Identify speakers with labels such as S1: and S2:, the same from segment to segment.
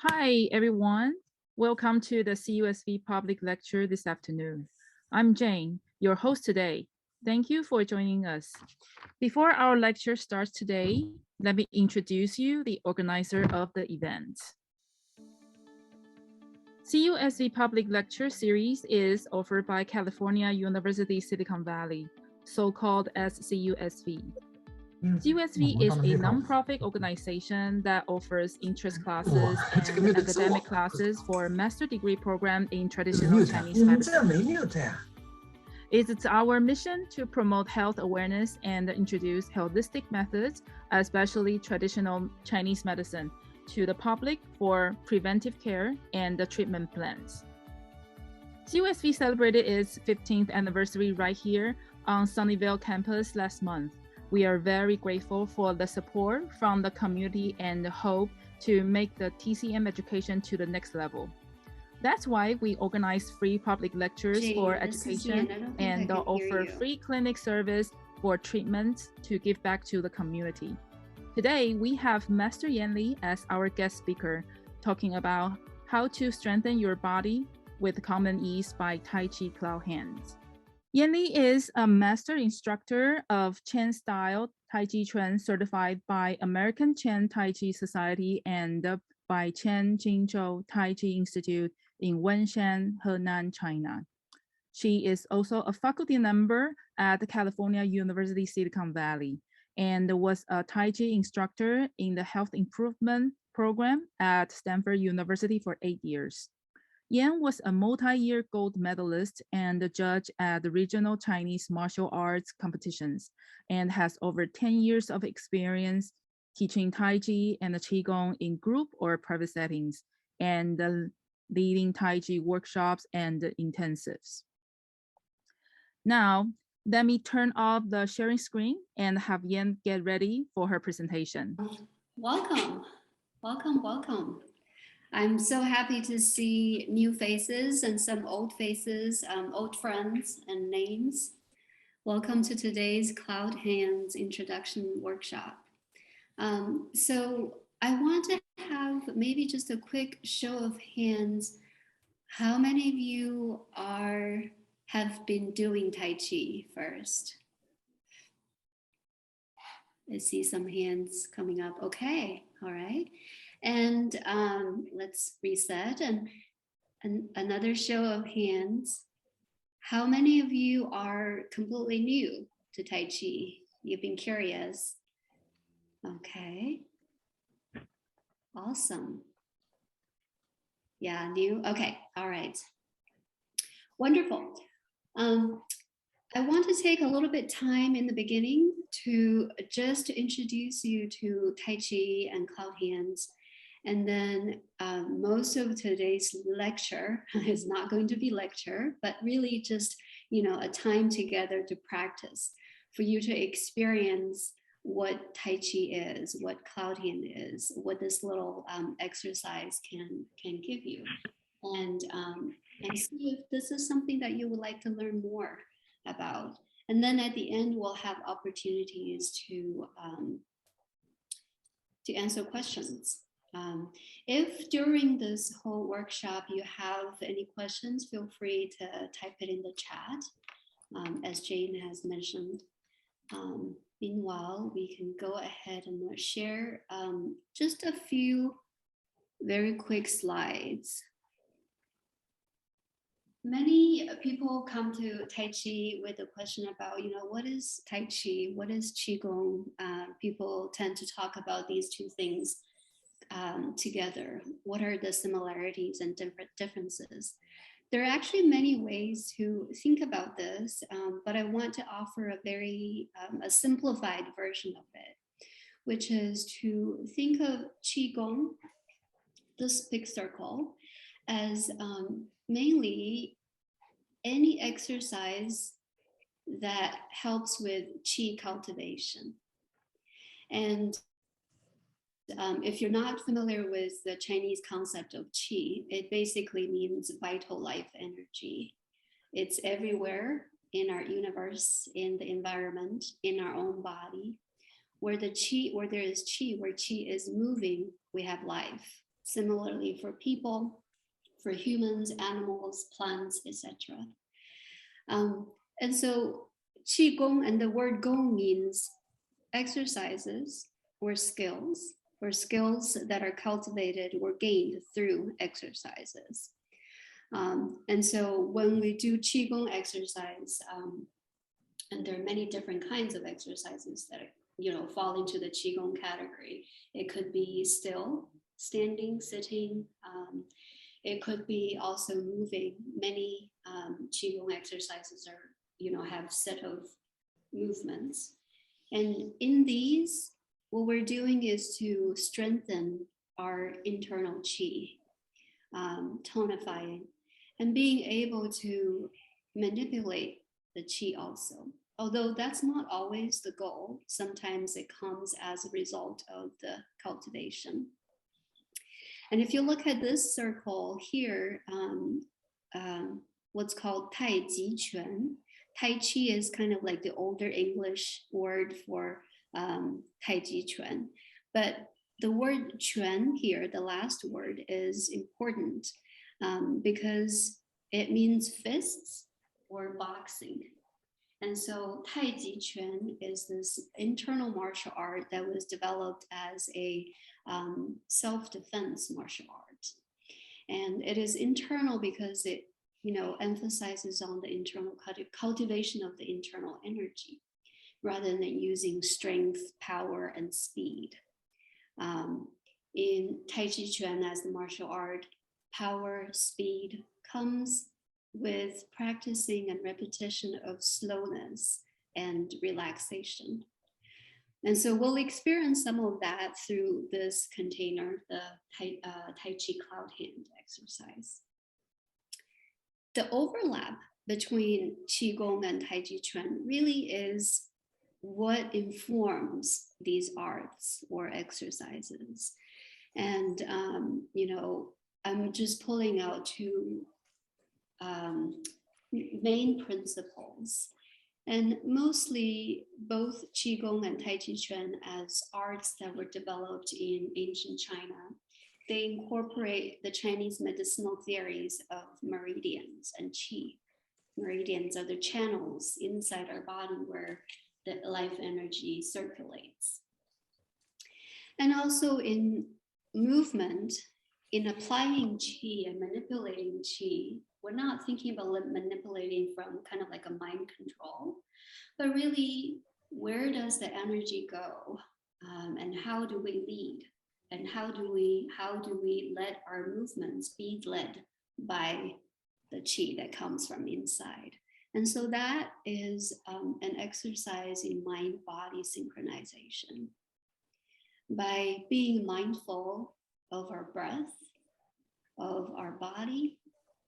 S1: Hi, everyone. Welcome to the CUSV Public Lecture this afternoon. I'm Jane, your host today. Thank you for joining us. Before our lecture starts today, let me introduce you the organizer of the event. CUSV Public Lecture Series is offered by California University Silicon Valley, so-called as CUSV. CUSV is a nonprofit organization that offers interest classes and academic classes for master degree program in traditional Chinese medicine. It's our mission to promote health awareness and introduce holistic methods, especially traditional Chinese medicine, to the public for preventive care and the treatment plans. CUSV celebrated its 15th anniversary right here on Sunnyvale campus last month. We are very grateful for the support from the community and hope to make the TCM education to the next level. That's why we organize free public lectures for education and offer free clinic service for treatments to give back to the community. Today, we have Master Yan Li as our guest speaker, talking about how to strengthen your body with common ease by Tai Chi Cloud Hands. Yan Li is a master instructor of Chen style Taijiquan certified by American Chen Taiji Society and by Chen Qingzhou Taiji Institute in Wenxian, Henan, China. She is also a faculty member at the California University Silicon Valley and was a Taiji instructor in the health improvement program at Stanford University for 8 years. Yan was a multi-year gold medalist and a judge at the regional Chinese martial arts competitions and has over 10 years of experience teaching Taiji and Qigong in group or private settings and leading Taiji workshops and intensives. Now, let me turn off the sharing screen and have Yan get ready for her presentation.
S2: Welcome, welcome, welcome. I'm so happy to see new faces and some old faces, old friends and names. Welcome to today's Cloud Hands introduction workshop. So I want to have maybe just a quick show of hands. How many of you have been doing Tai Chi first? I see some hands coming up. Okay, all right. And let's reset and another show of hands. How many of you are completely new to Tai Chi? You've been curious. Okay. Awesome. Yeah, new. Okay, all right. Wonderful. I want to take a little bit time in the beginning to just introduce you to Tai Chi and Cloud Hands. And then most of today's lecture is not going to be lecture, but really just, a time together to practice for you to experience what Tai Chi is, what Cloud Hand is, what this little exercise can give you. And see if this is something that you would like to learn more about. And then at the end, we'll have opportunities to answer questions. If during this whole workshop you have any questions, feel free to type it in the chat, as Jane has mentioned. Meanwhile, we can go ahead and share just a few very quick slides. Many people come to Tai Chi with a question about, what is Tai Chi? What is Qigong? People tend to talk about these two things together. What are the similarities and differences? There are actually many ways to think about this, but I want to offer a very a simplified version of it, which is to think of Qigong, this big circle, as mainly any exercise that helps with Qi cultivation. And if you're not familiar with the Chinese concept of Qi, it basically means vital life energy. It's everywhere in our universe, in the environment, in our own body. Where there is Qi, where Qi is moving, we have life. Similarly for people, for humans, animals, plants, etc. And so Qigong, and the word Gong means exercises or skills that are cultivated or gained through exercises. And so when we do Qigong exercise, and there are many different kinds of exercises that fall into the Qigong category. It could be still, standing, sitting. It could be also moving. Many Qigong exercises are, have set of movements. And in these, what we're doing is to strengthen our internal qi, tonifying, and being able to manipulate the qi also. Although that's not always the goal, sometimes it comes as a result of the cultivation. And if you look at this circle here, what's called Taijiquan. Tai Chi is kind of like the older English word for Taijiquan. But the word quan here, the last word, is important because it means fists or boxing. And so Taijiquan is this internal martial art that was developed as a self-defense martial art. And it is internal because it emphasizes on the internal cultivation of the internal energy rather than using strength, power, and speed. In Taijiquan as the martial art, power, speed comes with practicing and repetition of slowness and relaxation. And so we'll experience some of that through this container, the Tai Chi Cloud Hand exercise. The overlap between Qigong and Taijiquan really is what informs these arts or exercises. And, I'm just pulling out two main principles. And mostly both Qigong and Taijiquan as arts that were developed in ancient China, they incorporate the Chinese medicinal theories of meridians and qi. Meridians are the channels inside our body where the life energy circulates. And also in movement, in applying qi and manipulating qi, we're not thinking about manipulating from kind of like a mind control, but really, where does the energy go? And how do we lead? And how do we let our movements be led by the qi that comes from inside? And so that is an exercise in mind-body synchronization. By being mindful of our breath, of our body,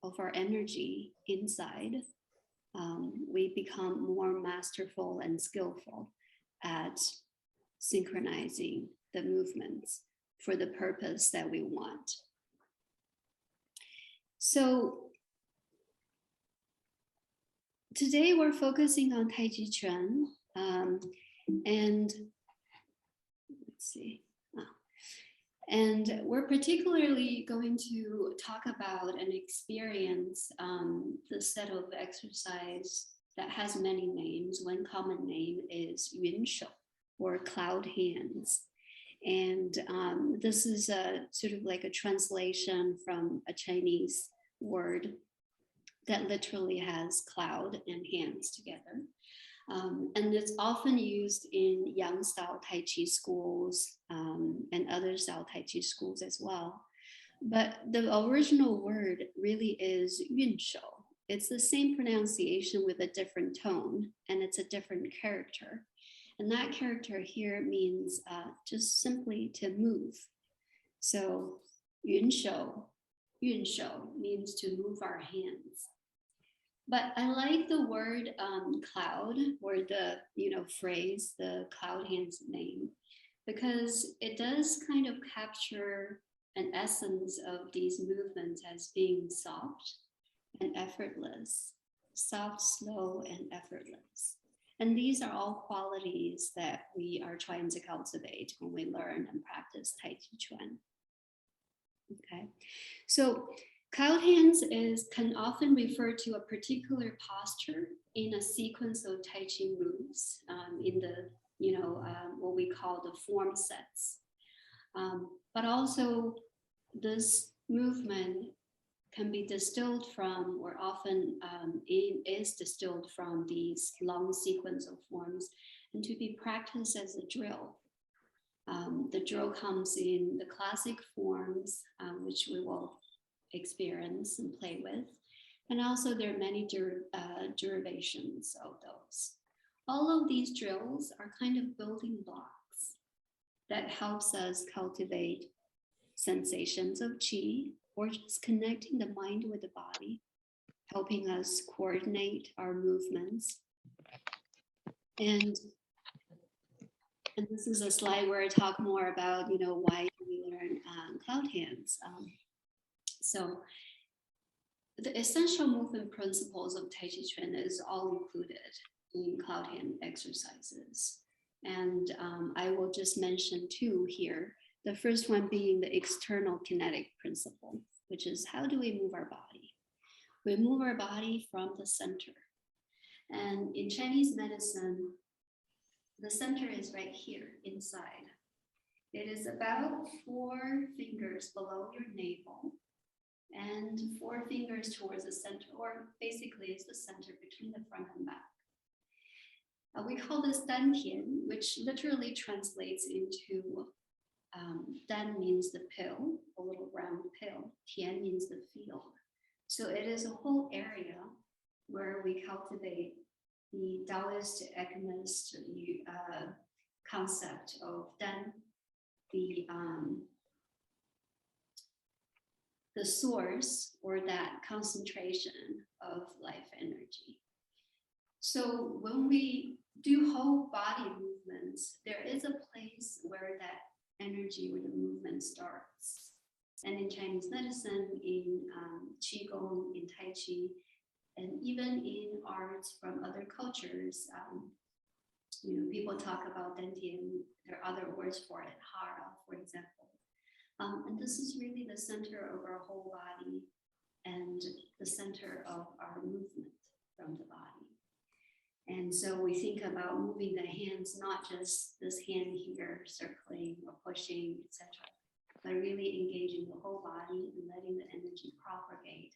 S2: of our energy inside, we become more masterful and skillful at synchronizing the movements for the purpose that we want. So today we're focusing on Taijiquan, and let's see. And we're particularly going to talk about and experience the set of exercise that has many names. One common name is Yunshou, or cloud hands. And this is a sort of like a translation from a Chinese word that literally has cloud and hands together. And it's often used in Yang style Tai Chi schools and other style Tai Chi schools as well. But the original word really is Yunshou. It's the same pronunciation with a different tone, and it's a different character. And that character here means just simply to move. So Yunshou means to move our hands. But I like the word cloud, or the phrase, the cloud hands name, because it does kind of capture an essence of these movements as being soft and effortless, soft, slow, and effortless. And these are all qualities that we are trying to cultivate when we learn and practice Taijiquan. Okay, so cloud hands can often refer to a particular posture in a sequence of Tai Chi moves in the, what we call the form sets. But also this movement can be distilled from, or often is distilled from, these long sequence of forms, and to be practiced as a drill. The drill comes in the classic forms, which we will experience and play with. And also there are many derivations of those. All of these drills are kind of building blocks that helps us cultivate sensations of qi, or just connecting the mind with the body, helping us coordinate our movements. And this is a slide where I talk more about, why we learn cloud hands. So the essential movement principles of Tai Chi Chuan is all included in cloud hand exercises. And I will just mention two here. The first one being the external kinetic principle, which is how do we move our body? We move our body from the center. And in Chinese medicine, the center is right here inside. It is about 4 fingers below your navel and 4 fingers towards the center, or basically it's the center between the front and back. We call this Dan Tian, which literally translates into Dan means the pill, a little round pill. Tian means the field. So it is a whole area where we cultivate the Taoist economist concept of Dan, the source, or that concentration of life energy. So when we do whole body movements, there is a place where that energy or the movement starts. And in Chinese medicine, in Qigong, in Tai Chi, and even in arts from other cultures, people talk about dantian. There are other words for it, hara, for example. And this is really the center of our whole body and the center of our movement from the body. And so we think about moving the hands, not just this hand here, circling or pushing, etc., but really engaging the whole body and letting the energy propagate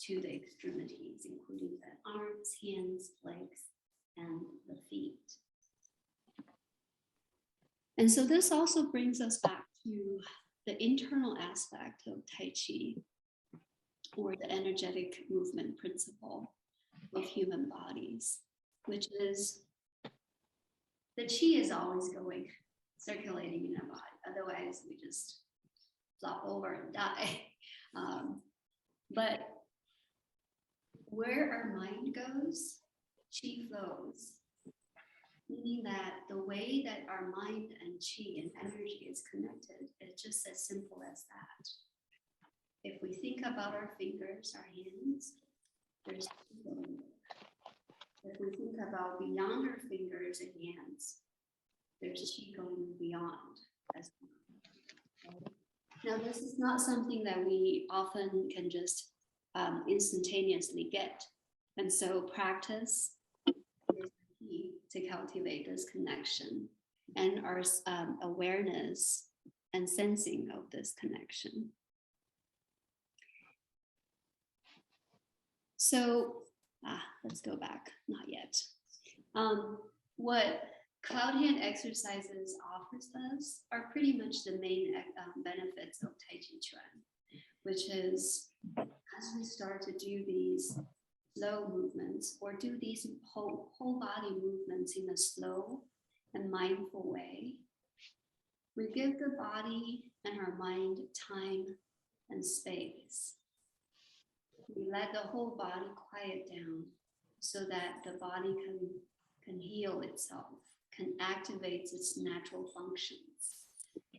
S2: to the extremities, including the arms, hands, legs, and the feet. And so this also brings us back to the internal aspect of Tai Chi, or the energetic movement principle of human bodies, which is the qi is always going, circulating in our body. Otherwise, we just flop over and die. But where our mind goes, qi flows. Meaning that the way that our mind and qi and energy is connected is just as simple as that. If we think about our fingers, our hands, there's qi going there. If we think about beyond our fingers and hands, there's qi going beyond as well. Now, this is not something that we often can just instantaneously get. And so practice is key to cultivate this connection and our awareness and sensing of this connection. So let's go back, not yet. What cloud hand exercises offers us are pretty much the main benefits of Taiji Chuan, which is as we start to do these slow movements or do these whole body movements in a slow and mindful way, we give the body and our mind time and space. We let the whole body quiet down so that the body can heal itself, can activate its natural functions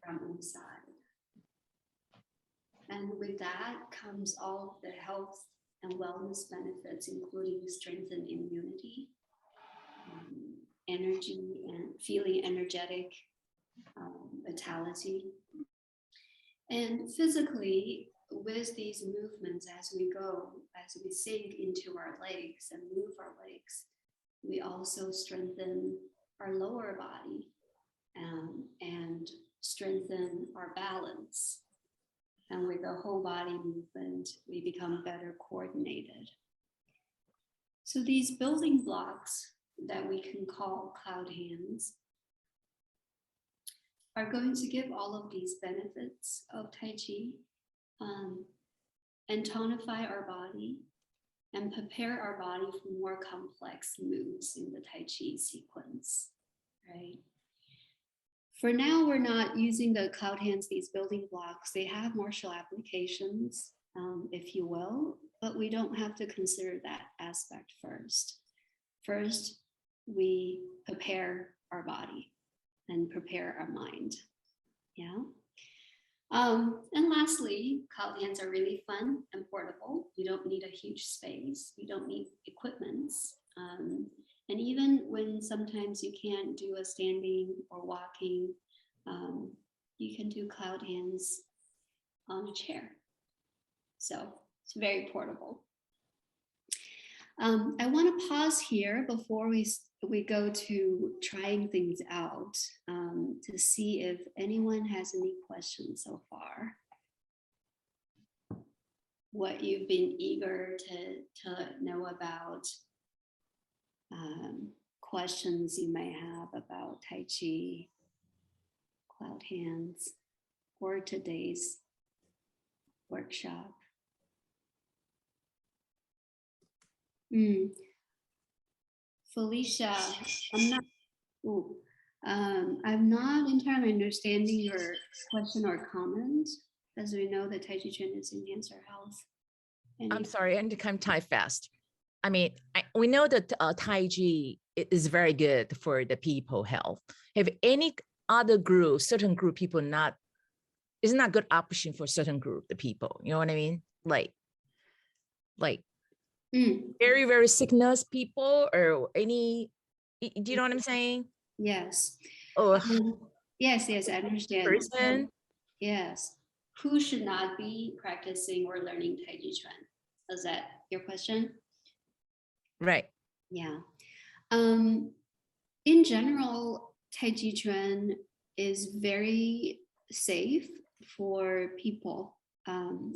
S2: from inside. And with that comes all the health and wellness benefits, including strengthened immunity, energy, and feeling energetic, vitality. And physically, with these movements, as we go, as we sink into our legs and move our legs, we also strengthen our lower body and strengthen our balance. And with the whole body movement, we become better coordinated. So these building blocks that we can call cloud hands are going to give all of these benefits of Tai Chi and tonify our body and prepare our body for more complex moves in the Tai Chi sequence, right? For now, we're not using the cloud hands, these building blocks. They have martial applications, if you will, but we don't have to consider that aspect first. First, we prepare our body and prepare our mind, yeah? And lastly, cloud hands are really fun and portable. You don't need a huge space. You don't need equipments. And even when sometimes you can't do a standing or walking, you can do cloud hands on a chair. So it's very portable. I want to pause here before we go to trying things out to see if anyone has any questions so far. What you've been eager to know about, questions you may have about Tai Chi, cloud hands, or today's workshop. Felicia, I'm not entirely understanding your question or comment, as we know that Tai Chi Chuan is enhance our health.
S3: I'm sorry, I need to come tie fast. I mean, we know that Tai Chi is very good for the people health. If any other group, certain group people is not good option for certain group, the people, you know what I mean? Like very, very sickness people or any, do you know what I'm saying?
S2: Yes.
S3: Oh,
S2: yes, I understand.
S3: Person.
S2: Yes. Who should not be practicing or learning Taiji Chuan? Is that your question?
S3: Right.
S2: Yeah. In general, Taiji Chuan is very safe for people,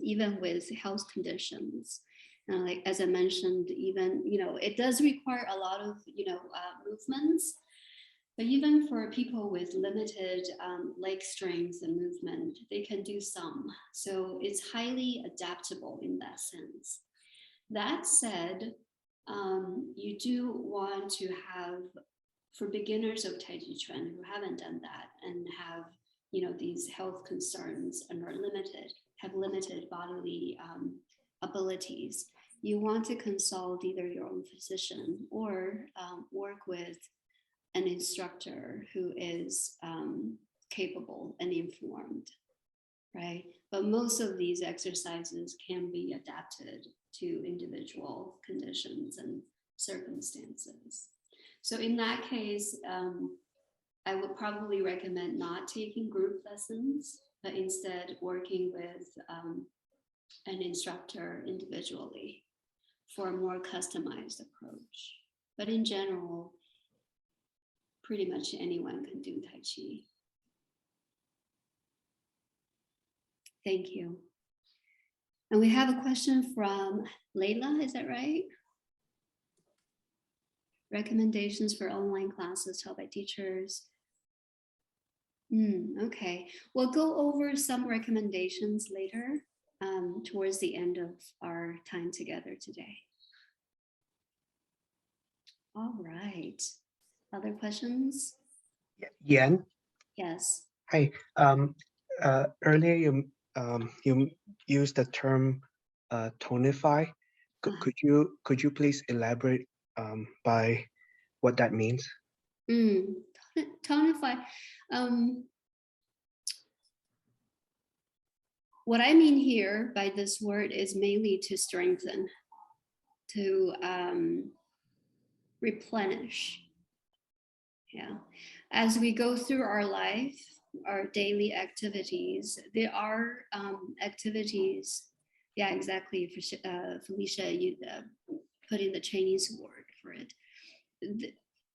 S2: even with health conditions. Like as I mentioned, even it does require a lot of movements, but even for people with limited leg strength and movement, they can do some. So it's highly adaptable in that sense. That said, you do want to have, for beginners of Taiji Chuan who haven't done that and have these health concerns and have limited bodily abilities, you want to consult either your own physician or work with an instructor who is capable and informed, right? But most of these exercises can be adapted to individual conditions and circumstances. So in that case, I would probably recommend not taking group lessons, but instead working with an instructor individually for a more customized approach. But in general, pretty much anyone can do Tai Chi. Thank you. And we have a question from Layla, is that right? Recommendations for online classes taught by teachers. Okay, we'll go over some recommendations later towards the end of our time together today. All right. Other questions?
S4: Yan?
S2: Yes.
S4: Hi. Earlier you used the term tonify. Could you please elaborate by what that means?
S2: Tonify. What I mean here by this word is mainly to strengthen, to replenish. Yeah. As we go through our life, our daily activities, there are activities. Yeah, exactly. Felicia, you put in the Chinese word for it.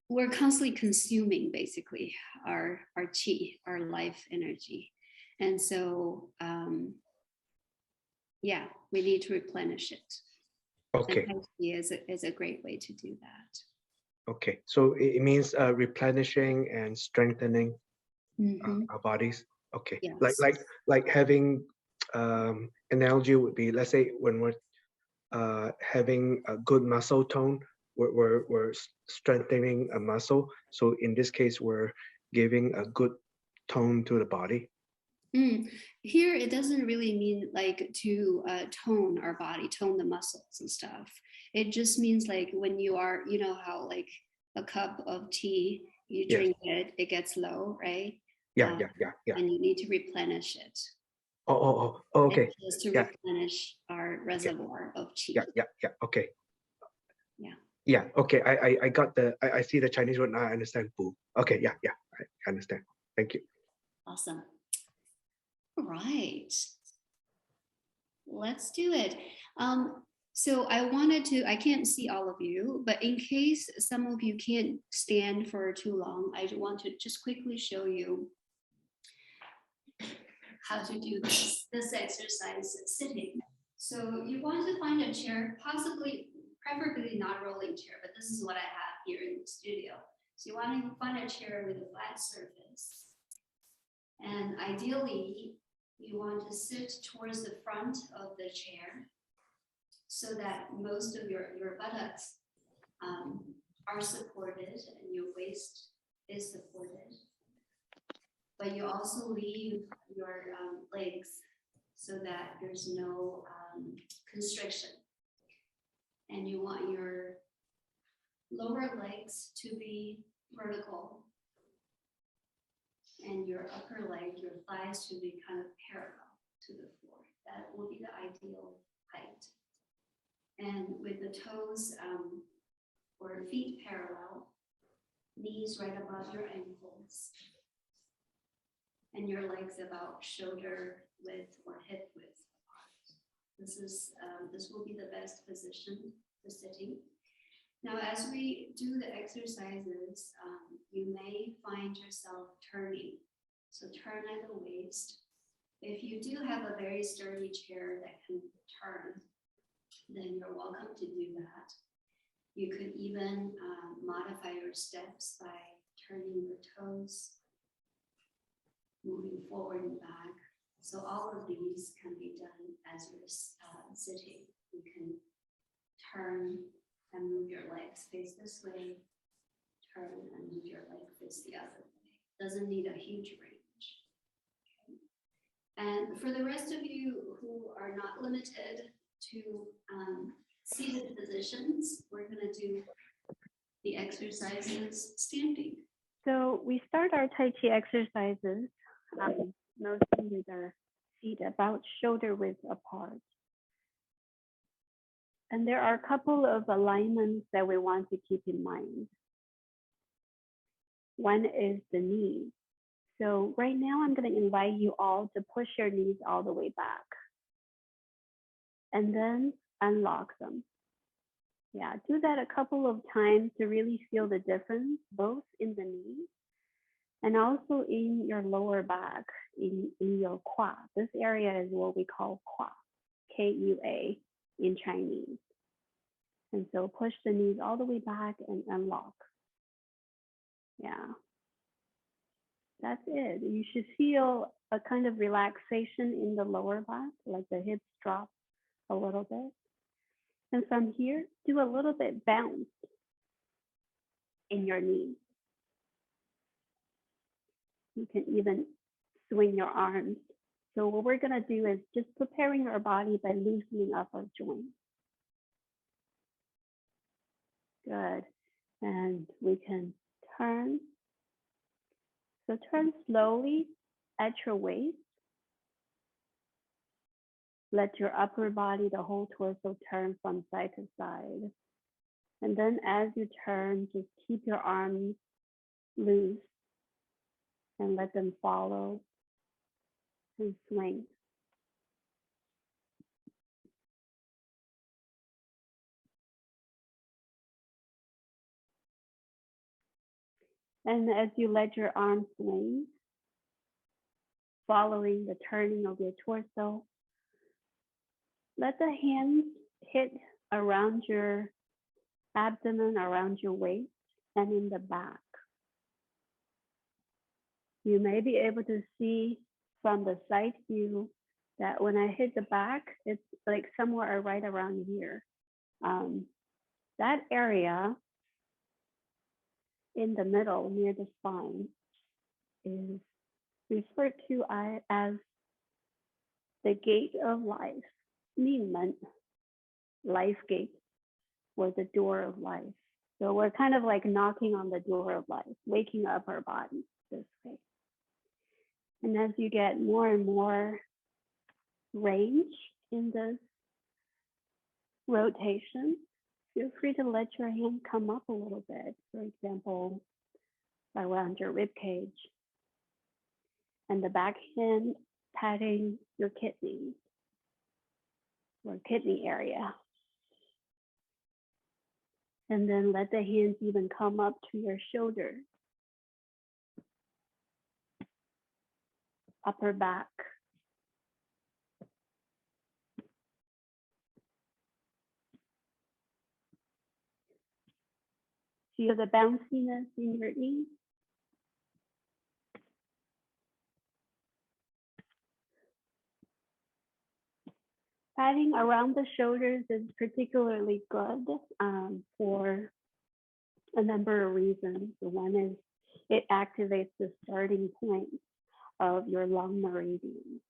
S2: We're constantly consuming basically our qi, our life energy. And so, yeah, we need to replenish it.
S4: Okay.
S2: And Tai Chi is a great way to do that.
S4: Okay, so it means replenishing and strengthening our bodies. Okay,
S2: Yes.
S4: like having analogy would be, let's say when we're having a good muscle tone, we're strengthening a muscle. So in this case, we're giving a good tone to the body.
S2: Here, it doesn't really mean like to tone our body, tone the muscles and stuff. It just means like when you are, you know how like a cup of tea, you drink it, it gets low, right?
S4: Yeah.
S2: And you need to replenish it.
S4: Oh, okay.
S2: And just to replenish our reservoir of qi.
S4: Yeah. Okay.
S2: Yeah.
S4: Yeah. Okay. I got I see the Chinese word now. I understand. Boo. Okay. Yeah. I understand. Thank you.
S2: Awesome. All right. Let's do it. So I can't see all of you, but in case some of you can't stand for too long, I want to just quickly show you how to do this exercise sitting. So you want to find a chair, preferably not a rolling chair, but this is what I have here in the studio. So you want to find a chair with a flat surface. And ideally, you want to sit towards the front of the chair so that most of your buttocks are supported and your waist is supported. But you also leave your legs so that there's no constriction. And you want your lower legs to be vertical and your upper leg, your thighs to be kind of parallel to the floor. That will be the ideal height. And with the toes or feet parallel, knees right above your ankles, and your legs about shoulder width or hip width apart. This will be the best position for sitting. Now, as we do the exercises, you may find yourself turning. So turn at the waist. If you do have a very sturdy chair that can turn, then you're welcome to do that. You could even modify your steps by turning your toes, moving forward and back. So all of these can be done as you're sitting. You can turn and move your legs face this way, turn and move your leg face the other way. Doesn't need a huge range. Okay. And for the rest of you who are not limited to seated positions, we're going to do the exercises standing.
S5: So we start our Tai Chi exercises mostly with our feet about shoulder width apart. And there are a couple of alignments that we want to keep in mind. One is the knees. So right now I'm going to invite you all to push your knees all the way back and then unlock them. Yeah, do that a couple of times to really feel the difference, both in the knees and also in your lower back, in your qua. This area is what we call qua, K-U-A in Chinese. And so push the knees all the way back and unlock. Yeah, that's it. You should feel a kind of relaxation in the lower back, like the hips drop a little bit. And from here, do a little bit bounce in your knees. You can even swing your arms. So what we're going to do is just preparing our body by loosening up our joints. Good. And we can turn. So turn slowly at your waist. Let your upper body, the whole torso, turn from side to side. And then as you turn, just keep your arms loose. and let them follow and swing. And as you let your arms swing, following the turning of your torso, let the hands hit around your abdomen, around your waist, and in the back. You may be able to see from the side view that when I hit the back, it's like somewhere right around here. That area in the middle near the spine is referred to as the gate of life, 命门, life gate, or the door of life. So we're kind of like knocking on the door of life, waking up our body this way. And as you get more and more range in this rotation, feel free to let your hand come up a little bit. For example, around your rib cage, and the back hand patting your kidneys or kidney area. And then let the hands even come up to your shoulder, upper back. Feel the bounciness in your knees. Patting around the shoulders is particularly good for a number of reasons. The one is it activates the starting point of your lung meridian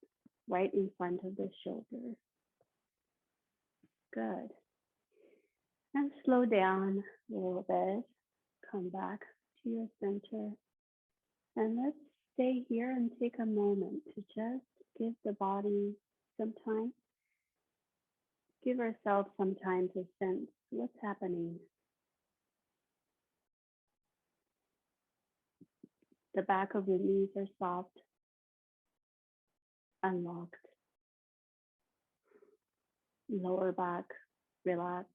S5: right in front of the shoulder. Good. And slow down a little bit. Come back to your center. And let's stay here and take a moment to just give the body some time. Give ourselves some time to sense what's happening. The back of your knees are soft, unlocked. Lower back, relaxed.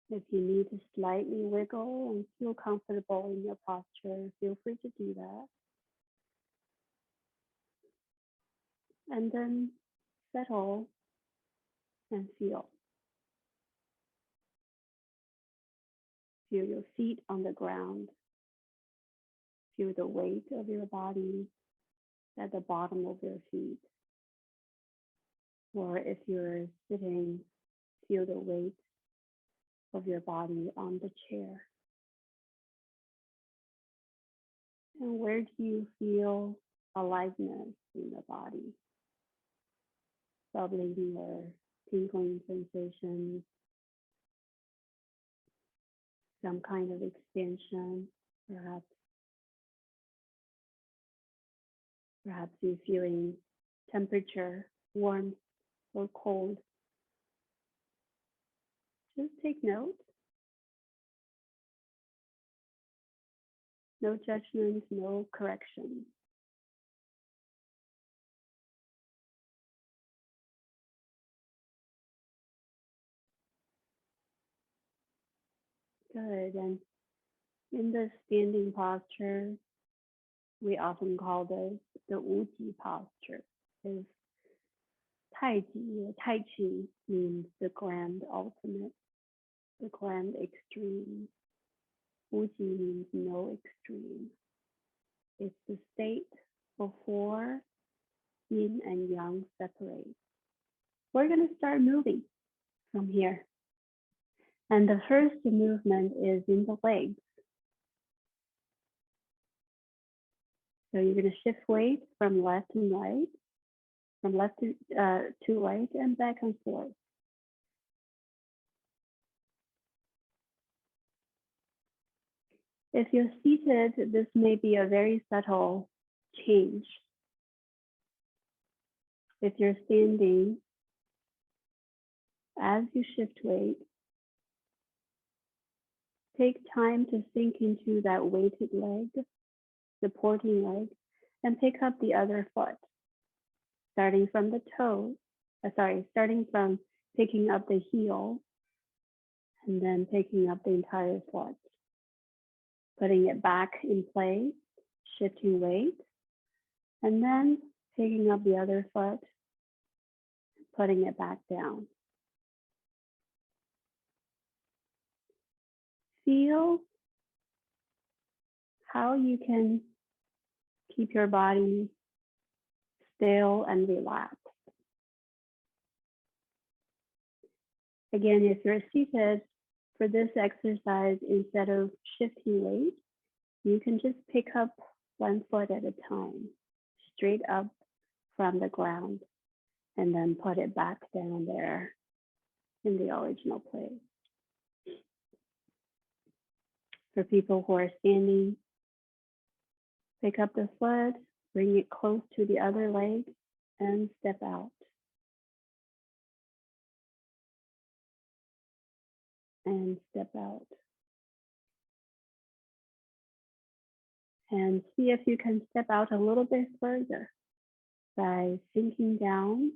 S5: If you need to slightly wiggle and feel comfortable in your posture, feel free to do that. And then settle and feel. Feel your feet on the ground. Feel the weight of your body at the bottom of your feet. Or if you're sitting, feel the weight of your body on the chair. And where do you feel aliveness in the body? Bubbling or tingling sensations, some kind of expansion, perhaps. Perhaps you're feeling temperature, warmth, or cold. Just take note. No judgment, no correction. Good. And in the standing posture, we often call this the Wuji posture. Is Taiji or Tai Chi means the grand ultimate, the grand extreme. Wuji means no extreme. It's the state before yin and yang separate. We're going to start moving from here. And the first movement is in the legs. So you're going to shift weight from left and right, from left to right and back and forth. If you're seated, this may be a very subtle change. If you're standing, as you shift weight, take time to sink into that weighted leg supporting leg, and pick up the other foot, starting from the toe, starting from picking up the heel, and then picking up the entire foot, putting it back in place, shifting weight, and then picking up the other foot, putting it back down. Feel how you can keep your body still and relaxed. Again, if you're seated for this exercise, instead of shifting weight, you can just pick up one foot at a time, straight up from the ground, and then put it back down there in the original place. For people who are standing, pick up the foot, bring it close to the other leg, and step out. And step out. And see if you can step out a little bit further by sinking down,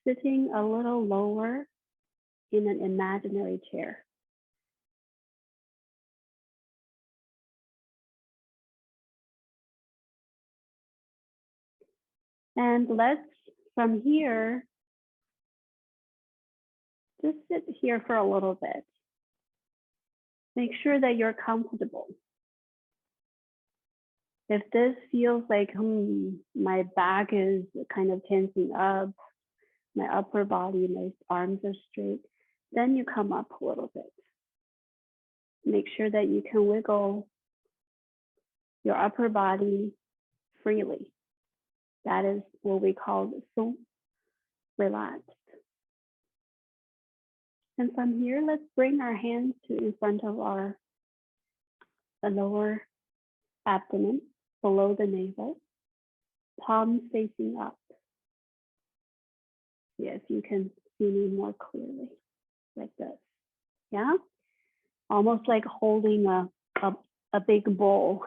S5: sitting a little lower in an imaginary chair. And let's, from here, just sit here for a little bit. Make sure that you're comfortable. If this feels like, my back is kind of tensing up, my upper body, my arms are straight, then you come up a little bit. Make sure that you can wiggle your upper body freely. That is what we call so relaxed. And from here, let's bring our hands to in front of the lower abdomen, below the navel, palms facing up. Yes, you can see me more clearly, like this. Yeah, almost like holding a big bowl.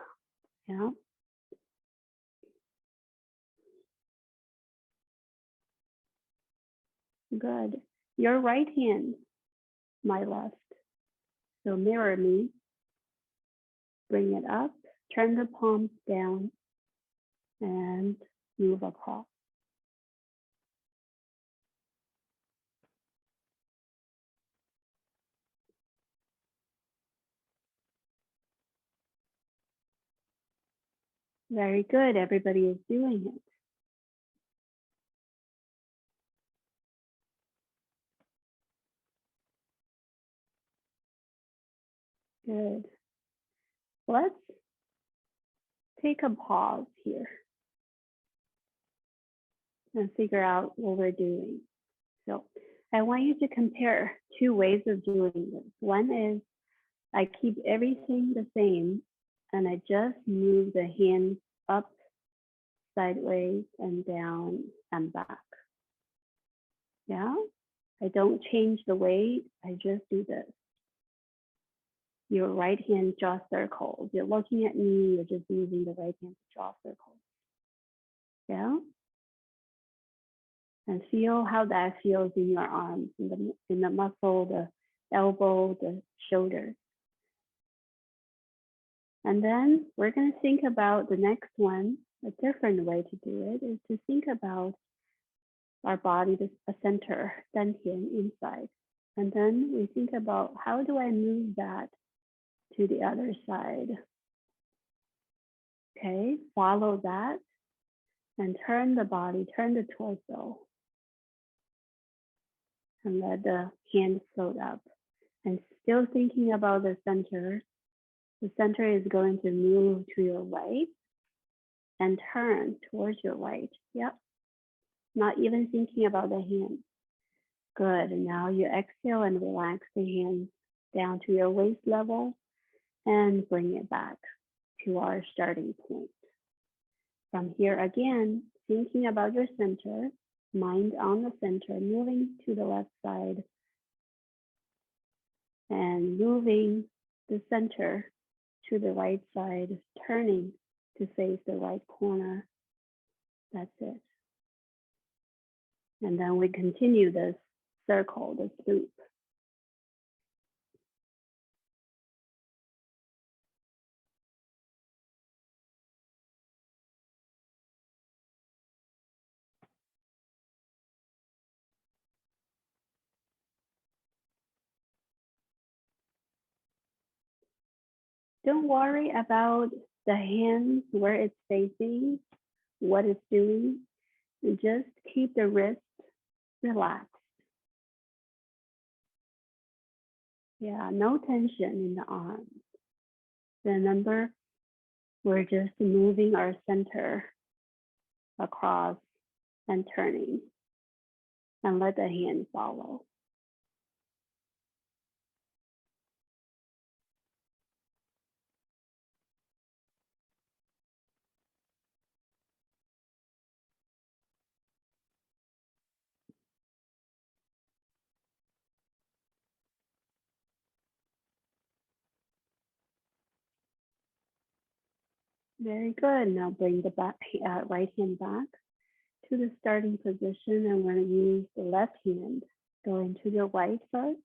S5: Yeah. Good. Your right hand, my left. So mirror me. Bring it up, turn the palms down, and move across. Very good. Everybody is doing it. Good. Let's take a pause here and figure out what we're doing. So I want you to compare two ways of doing this. One is I keep everything the same and I just move the hands up, sideways, and down and back. Yeah, I don't change the weight, I just do this. Your right hand draw circles. You're looking at me, you're just using the right hand to draw circles. Yeah? And feel how that feels in your arms, in the muscle, the elbow, the shoulder. And then we're going to think about the next one. A different way to do it is to think about our body, a center, dantian, inside. And then we think about how do I move that to the other side. Okay, follow that and turn the body, turn the torso. And let the hand float up. And still thinking about the center is going to move to your right and turn towards your right. Yep. Not even thinking about the hand. Good. And now you exhale and relax the hands down to your waist level and bring it back to our starting point. From here again, thinking about your center, mind on the center, moving to the left side and moving the center to the right side, turning to face the right corner. That's it. And then we continue this circle, this loop. Don't worry about the hands, where it's facing, what it's doing. And just keep the wrist relaxed. Yeah, no tension in the arms. Remember, we're just moving our center across and turning, and let the hand follow. Very good. Now bring the right hand back to the starting position, and we're going to use the left hand. Go into the right first.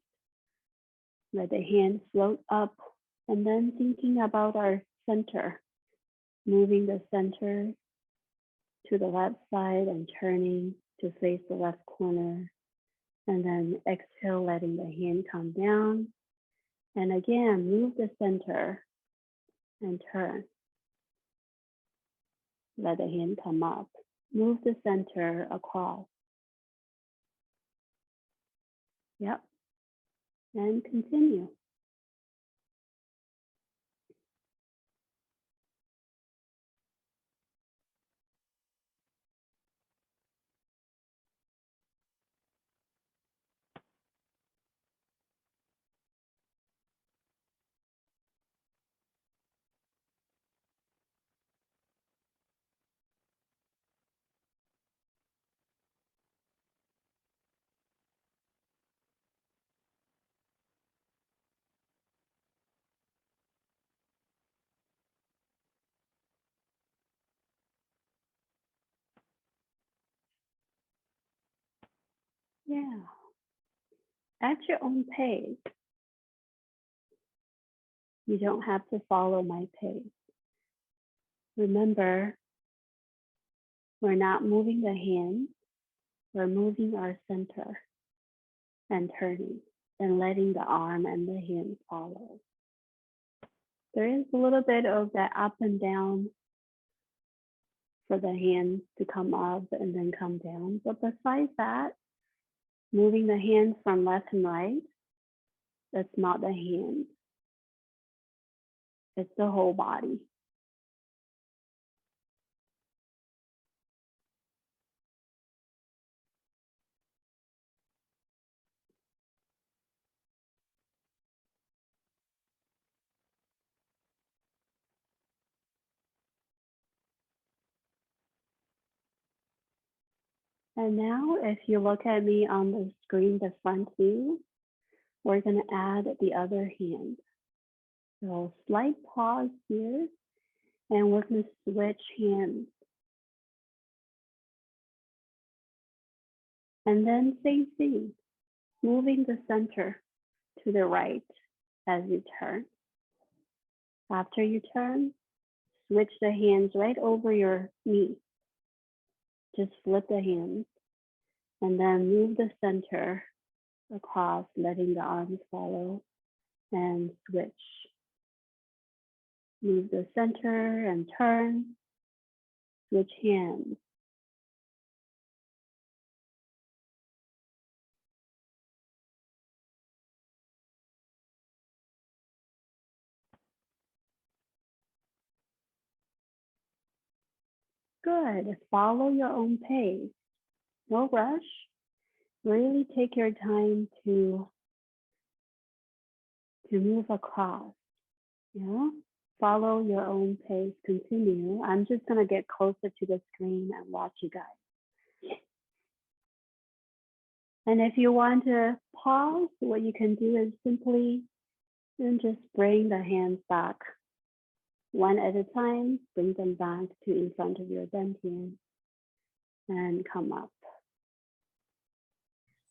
S5: Let the hand float up, and then thinking about our center, moving the center to the left side and turning to face the left corner. And then exhale, letting the hand come down. And again, move the center and turn. Let the hand come up. Move the center across. Yep. And continue. Yeah. At your own pace. You don't have to follow my pace. Remember, we're not moving the hands, we're moving our center and turning and letting the arm and the hand follow. There is a little bit of that up and down for the hands to come up and then come down. But besides that, moving the hands from left and right, that's not the hand. It's the whole body. And now if you look at me on the screen, the front view, we're going to add the other hand. So slight pause here, and we're going to switch hands. And then same thing, moving the center to the right as you turn. After you turn, switch the hands right over your knee. Just flip the hands and then move the center across, letting the arms follow, and switch. Move the center and turn, switch hands. Good. Follow your own pace. No rush. Really take your time to move across. Yeah. Follow your own pace. Continue. I'm just going to get closer to the screen and watch you guys. And if you want to pause, what you can do is simply just bring the hands back One at a time, bring them back to in front of your dantian and come up.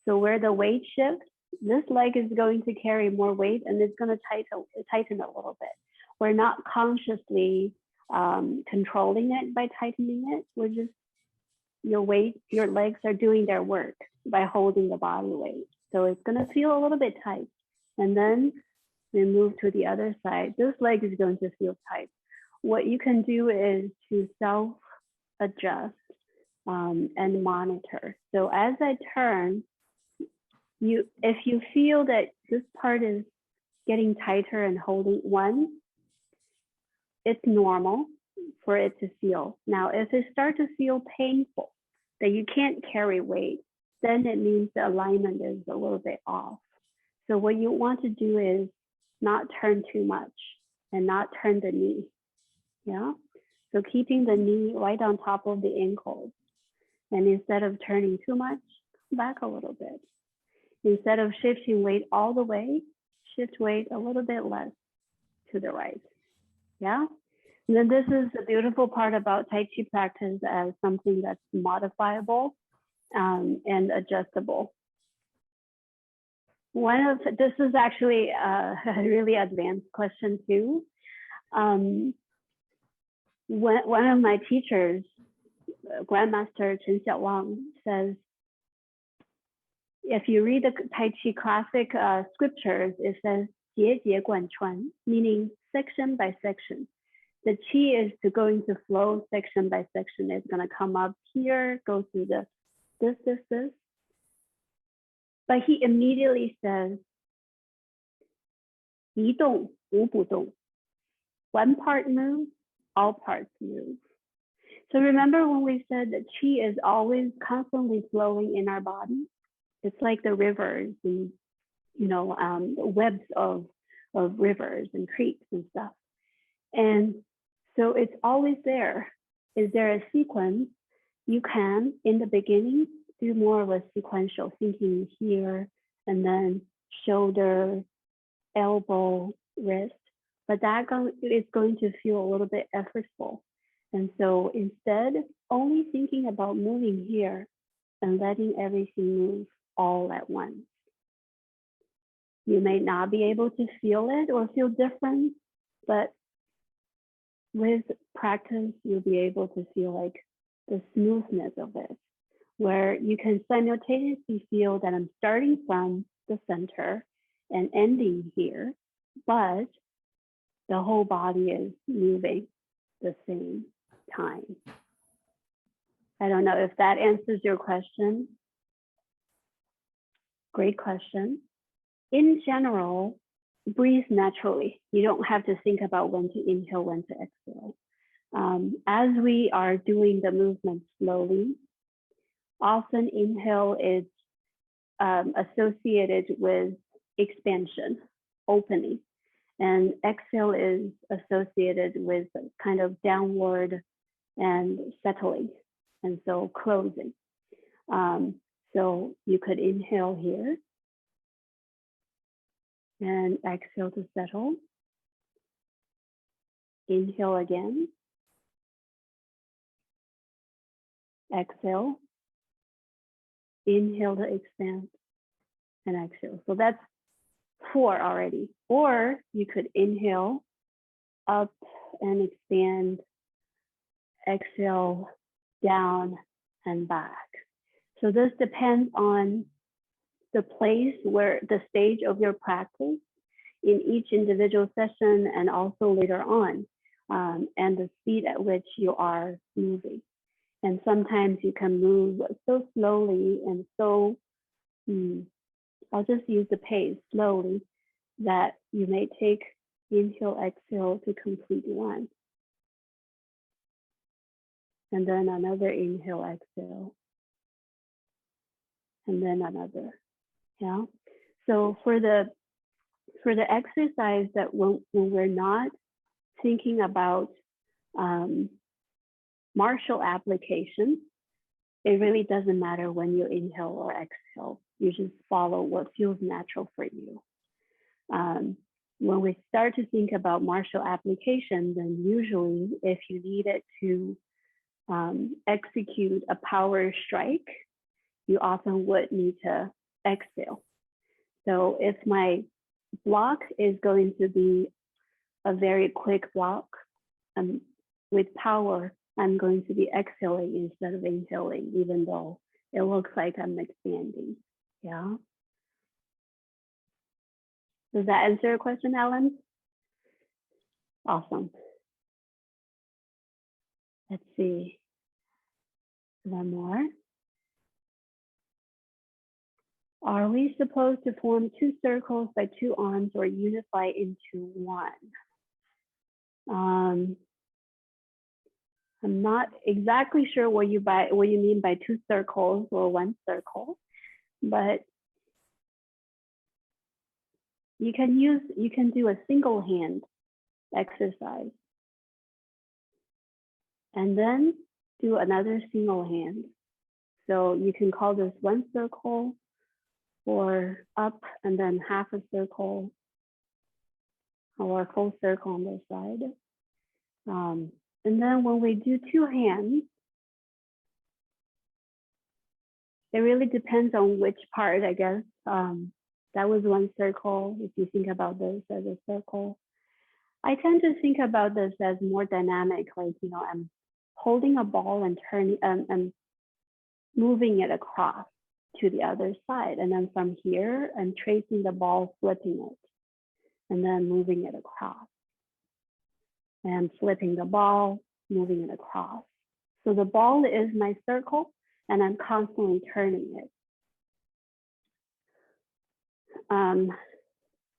S5: So where the weight shifts, this leg is going to carry more weight and it's going to tighten a little bit. We're not consciously controlling it by tightening it. We're just, your legs are doing their work by holding the body weight. So it's going to feel a little bit tight. And then we move to the other side. This leg is going to feel tight. What you can do is to self-adjust and monitor. So as I turn, if you feel that this part is getting tighter and holding one, it's normal for it to feel. Now, if it starts to feel painful, that you can't carry weight, then it means the alignment is a little bit off. So what you want to do is not turn too much and not turn the knee. Yeah. So keeping the knee right on top of the ankles. And instead of turning too much, back a little bit. Instead of shifting weight all the way, shift weight a little bit less to the right. Yeah. And then this is the beautiful part about Tai Chi practice as something that's modifiable and adjustable. This is actually a really advanced question too. One of my teachers, Grandmaster Chen Qingzhou says, if you read the Tai Chi classic scriptures, it says 节节贯穿, meaning section by section. The chi is going to flow section by section. It's going to come up here, go through this. But he immediately says, 一动无不动. One part moves, all parts move. So remember when we said that chi is always constantly flowing in our body? It's like the rivers and, webs of rivers and creeks and stuff. And so it's always there. Is there a sequence? You can, in the beginning, do more of a sequential thinking here and then shoulder, elbow, wrist, but that is going to feel a little bit effortful. And so instead, only thinking about moving here and letting everything move all at once. You may not be able to feel it or feel different, but with practice, you'll be able to feel like the smoothness of it, where you can simultaneously feel that I'm starting from the center and ending here, but the whole body is moving the same time. I don't know if that answers your question. Great question. In general, breathe naturally. You don't have to think about when to inhale, when to exhale. As we are doing the movement slowly, often inhale is associated with expansion, opening, and exhale is associated with kind of downward and settling, and so closing. So you could inhale here and exhale to settle. Inhale again. Exhale. Inhale to expand and exhale. So that's 4 already. Or you could inhale up and expand, exhale down and back. So this depends on the place where the stage of your practice in each individual session and also later on, and the speed at which you are moving. And sometimes you can move so slowly and so, I'll just use the pace slowly, that you may take inhale, exhale to complete 1. And then another inhale, exhale. And then another, yeah. So for the exercise that when we're not thinking about martial application, it really doesn't matter when you inhale or exhale. You just follow what feels natural for you. when we start to think about martial application, then usually if you needed to execute a power strike, you often would need to exhale. So if my block is going to be a very quick block, with power, I'm going to be exhaling instead of inhaling, even though it looks like I'm expanding. Yeah. Does that answer your question, Alan? Awesome. Let's see. One more. Are we supposed to form two circles by two arms or unify into one? I'm not exactly sure what you mean by two circles or one circle, but you can do a single hand exercise and then do another single hand. So you can call this one circle or up and then half a circle or a full circle on this side. And then when we do two hands, it really depends on which part, I guess. That was one circle. If you think about this as a circle, I tend to think about this as more dynamic, like, you know, I'm holding a ball and turning and moving it across to the other side. And then from here, I'm tracing the ball, flipping it, and then moving it across. And flipping the ball, moving it across. So the ball is my circle, and I'm constantly turning it.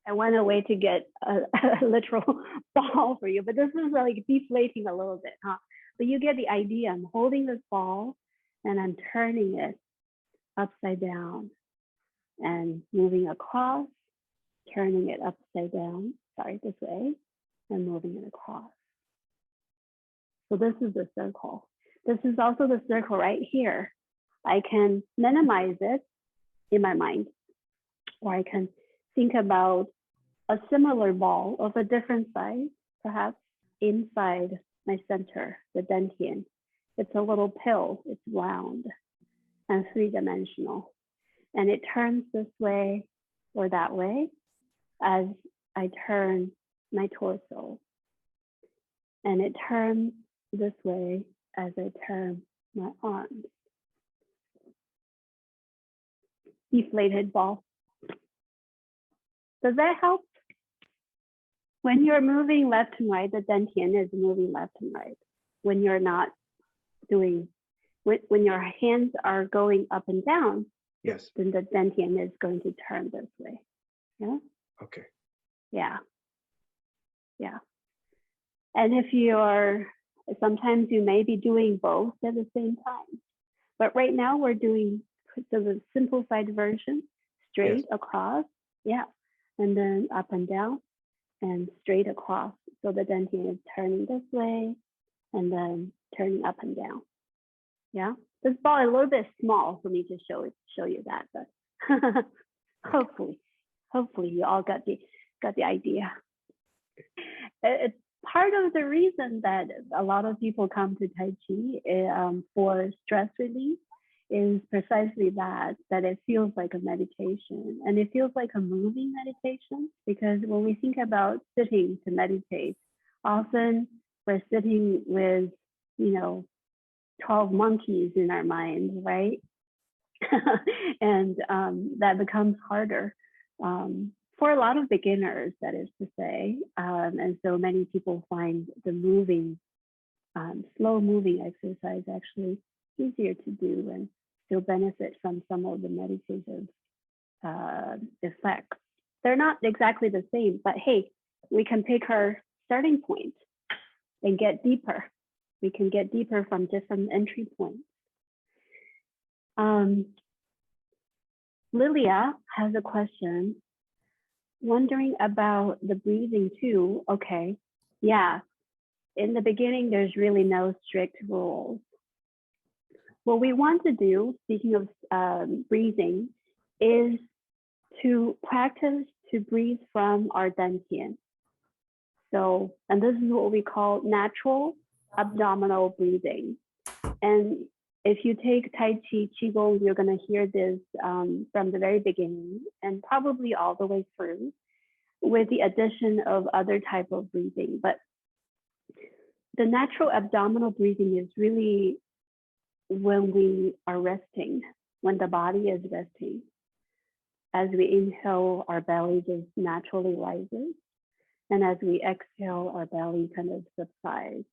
S5: I went away to get a literal ball for you, but this is like deflating a little bit, huh? But you get the idea. I'm holding this ball, and I'm turning it upside down and moving across, turning it upside down, sorry, this way, and moving it across. So this is the circle. This is also the circle right here. I can minimize it in my mind, or I can think about a similar ball of a different size, perhaps inside my center, the dantian. It's a little pill, it's round and three-dimensional. And it turns this way or that way as I turn my torso. And it turns this way as I turn my arms. Deflated ball. Does that help? When you're moving left and right, the dantian is moving left and right. When you're not doing, when your hands are going up and down,
S4: yes,
S5: then the dantian is going to turn this way. Yeah.
S4: Okay.
S5: Yeah. Yeah. And if you're, sometimes you may be doing both at the same time. But right now we're doing the simplified version, straight yes. across, yeah, and then up and down and straight across. So the dantian is turning this way and then turning up and down. Yeah, this ball is a little bit small for me to show you that, but hopefully you all got the idea. It's part of the reason that a lot of people come to Tai Chi for stress relief is precisely that it feels like a meditation, and it feels like a moving meditation, because when we think about sitting to meditate, often we're sitting with, 12 monkeys in our mind, right? And that becomes harder for a lot of beginners, that is to say. And so many people find the moving, slow moving exercise actually easier to do and still benefit from some of the meditative effects. They're not exactly the same, but hey, we can pick our starting point and get deeper. We can get deeper from different entry points. Lilia has a question, wondering about the breathing too. Okay, yeah, in the beginning, there's really no strict rules. What we want to do, speaking of breathing, is to practice to breathe from our dantian. So, and this is what we call natural abdominal breathing. And if you take Tai Chi Qigong, you're going to hear this from the very beginning and probably all the way through, with the addition of other type of breathing. But the natural abdominal breathing is really when we are resting, when the body is resting. As we inhale, our belly just naturally rises. And as we exhale, our belly kind of subsides,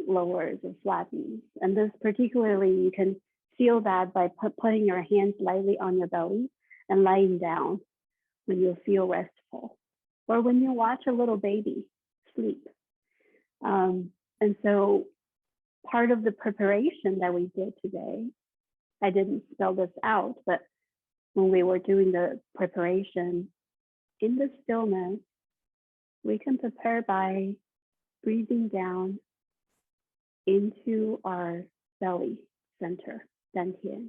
S5: lowers or flattens. And this particularly, you can feel that by putting your hands lightly on your belly and lying down when you feel restful, or when you watch a little baby sleep. And so part of the preparation that we did today, I didn't spell this out, but when we were doing the preparation in the stillness, we can prepare by breathing down into our belly center, dantian.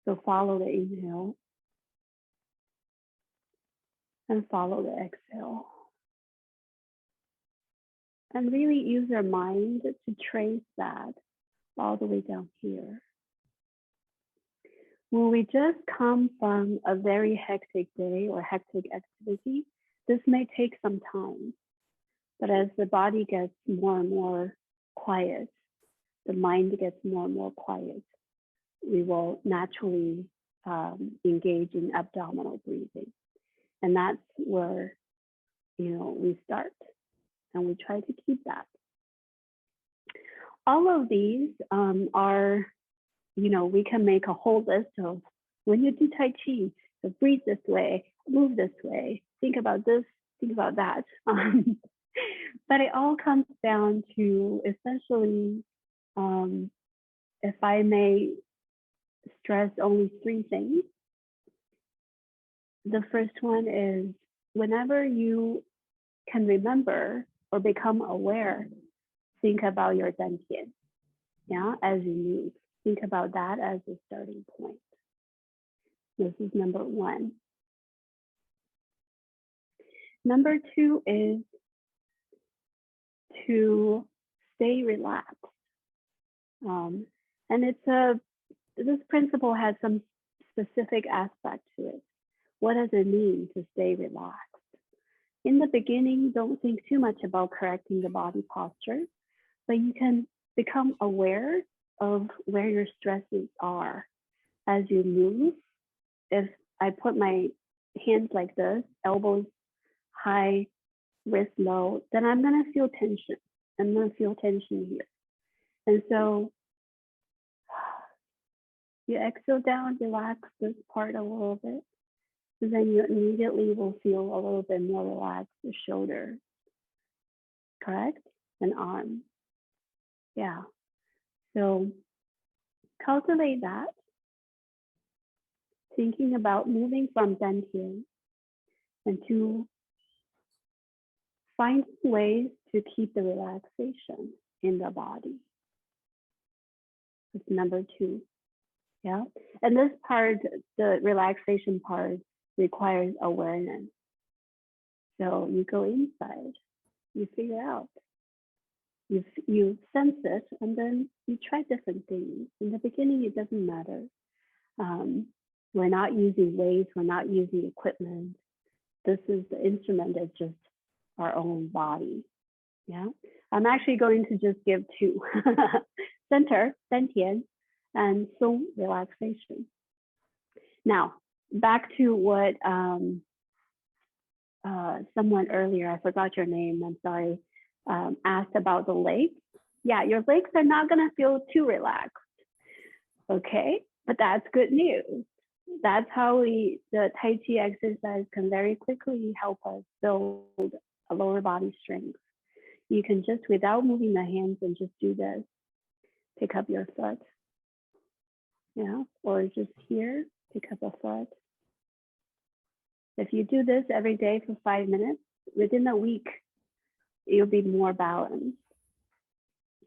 S5: So follow the inhale and follow the exhale. And really use your mind to trace that all the way down here. When we just come from a very hectic day or hectic activity, this may take some time. But as the body gets more and more quiet, the mind gets more and more quiet, we will naturally engage in abdominal breathing. And that's where, we start. And we try to keep that. All of these are, we can make a whole list of when you do Tai Chi, so breathe this way, move this way, think about this, think about that. But it all comes down to essentially, if I may stress only 3 things. The first one is whenever you can remember or become aware, think about your dantian, as you move. Think about that as a starting point. This is number 1. Number 2 is to stay relaxed. And this principle has some specific aspect to it. What does it mean to stay relaxed? In the beginning, don't think too much about correcting the body posture, but you can become aware of where your stresses are as you move. If I put my hands like this, elbows high, wrist low, then I'm going to feel tension. I'm going to feel tension here. And so you exhale down, relax this part a little bit. And then you immediately will feel a little bit more relaxed, the shoulder, correct? And arm. Yeah. So cultivate that. Thinking about moving from dantian and to find ways to keep the relaxation in the body. That's number 2. Yeah. And this part, the relaxation part, requires awareness. So you go inside, you figure out, you sense it, and then you try different things. In the beginning, it doesn't matter. We're not using weights, we're not using equipment. This is the instrument is just our own body. Yeah. I'm actually going to just give 2. Center, dantian, and so relaxation. Now, back to what someone earlier, I forgot your name, I'm sorry, asked about the legs. Yeah, your legs are not going to feel too relaxed. Okay, but that's good news. That's how the Tai Chi exercise can very quickly help us build a lower body strength. You can just, without moving the hands, and just do this. Pick up your foot. Yeah, or just here, pick up a foot. If you do this every day for 5 minutes, within a week, you'll be more balanced.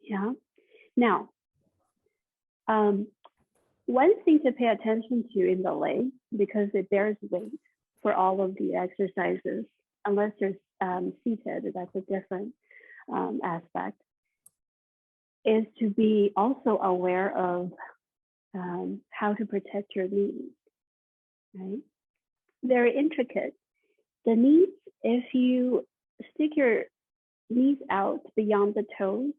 S5: Yeah. Now, one thing to pay attention to in the leg, because it bears weight, for all of the exercises, unless you're seated, that's a different aspect, is to be also aware of how to protect your knees, right? Very intricate. The knees, if you stick your knees out beyond the toes,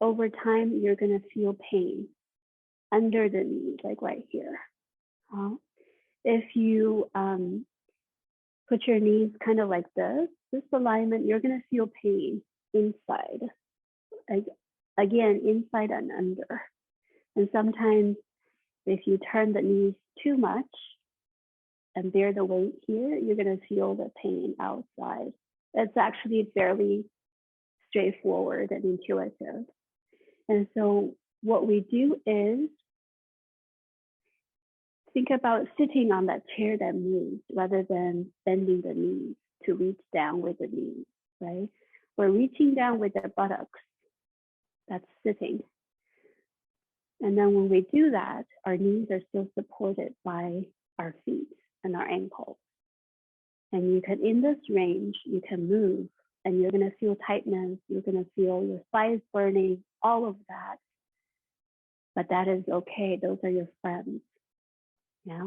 S5: over time, you're gonna feel pain under the knees, like right here. If you put your knees kind of like this alignment, you're gonna feel pain inside. Again, inside and under. And sometimes if you turn the knees too much and bear the weight here, you're gonna feel the pain outside. It's actually fairly straightforward and intuitive. And so what we do is think about sitting on that chair that moves rather than bending the knees to reach down with the knees, right? We're reaching down with the buttocks. That's sitting. And then when we do that, our knees are still supported by our feet and our ankles. And you can, in this range, you can move and you're gonna feel tightness, you're gonna feel your thighs burning, all of that. But that is okay, those are your friends, yeah?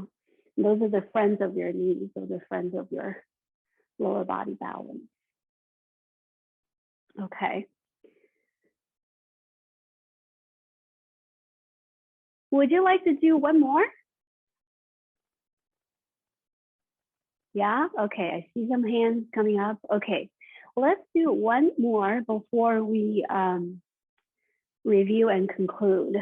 S5: Those are the friends of your knees, those are friends of your lower body balance. Okay. Would you like to do one more? Yeah, okay, I see some hands coming up. Okay, well, let's do one more before we review and conclude.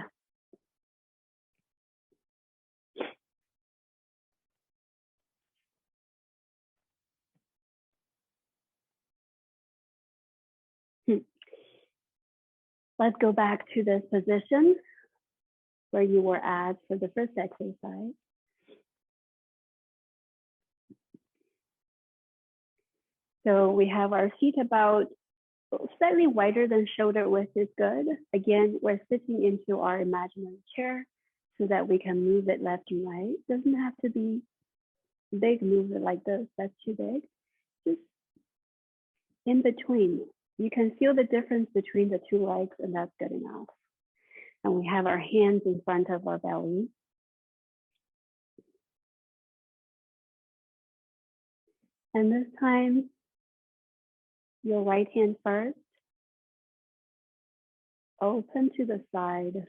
S5: Let's go back to this position where you were at for the first exercise. So we have our feet about slightly wider than shoulder width is good. Again, we're sitting into our imaginary chair so that we can move it left and right. Doesn't have to be big, move it like this, that's too big. Just in between. You can feel the difference between the two legs, and that's good enough. And we have our hands in front of our belly. And this time, your right hand first. Open to the side,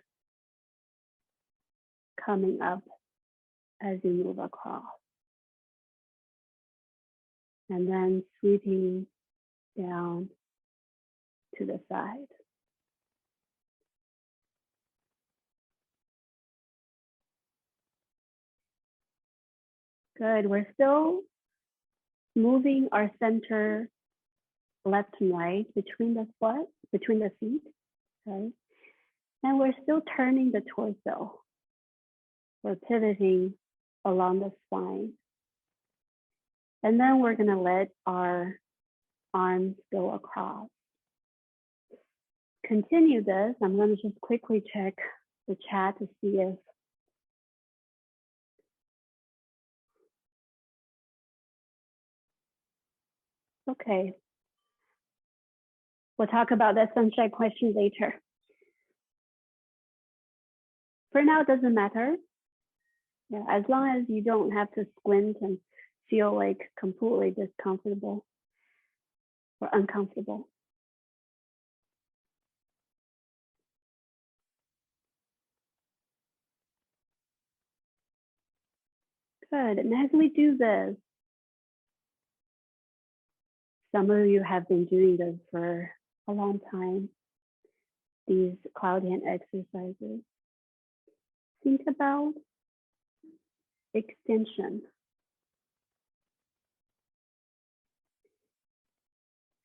S5: coming up as you move across. And then sweeping down to the side. Good, we're still moving our center left and right between the foot, between the feet, okay? And we're still turning the torso. We're pivoting along the spine. And then we're gonna let our arms go across. Continue this. I'm gonna just quickly check the chat to see if okay. We'll talk about that sunshine question later. For now, it doesn't matter. Yeah, as long as you don't have to squint and feel like completely discomfortable or uncomfortable. Good, and as we do this, some of you have been doing this for a long time, these cloud hand exercises. Think about extension.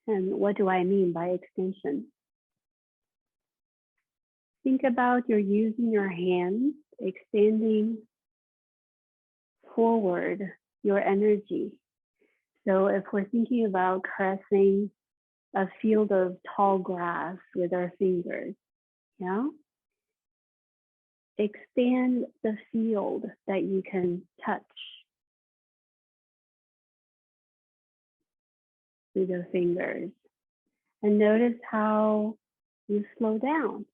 S5: And what do I mean by extension? Think about you're using your hands, extending forward your energy. So if we're thinking about caressing a field of tall grass with our fingers, yeah? Expand the field that you can touch. with your fingers. And notice how you slow down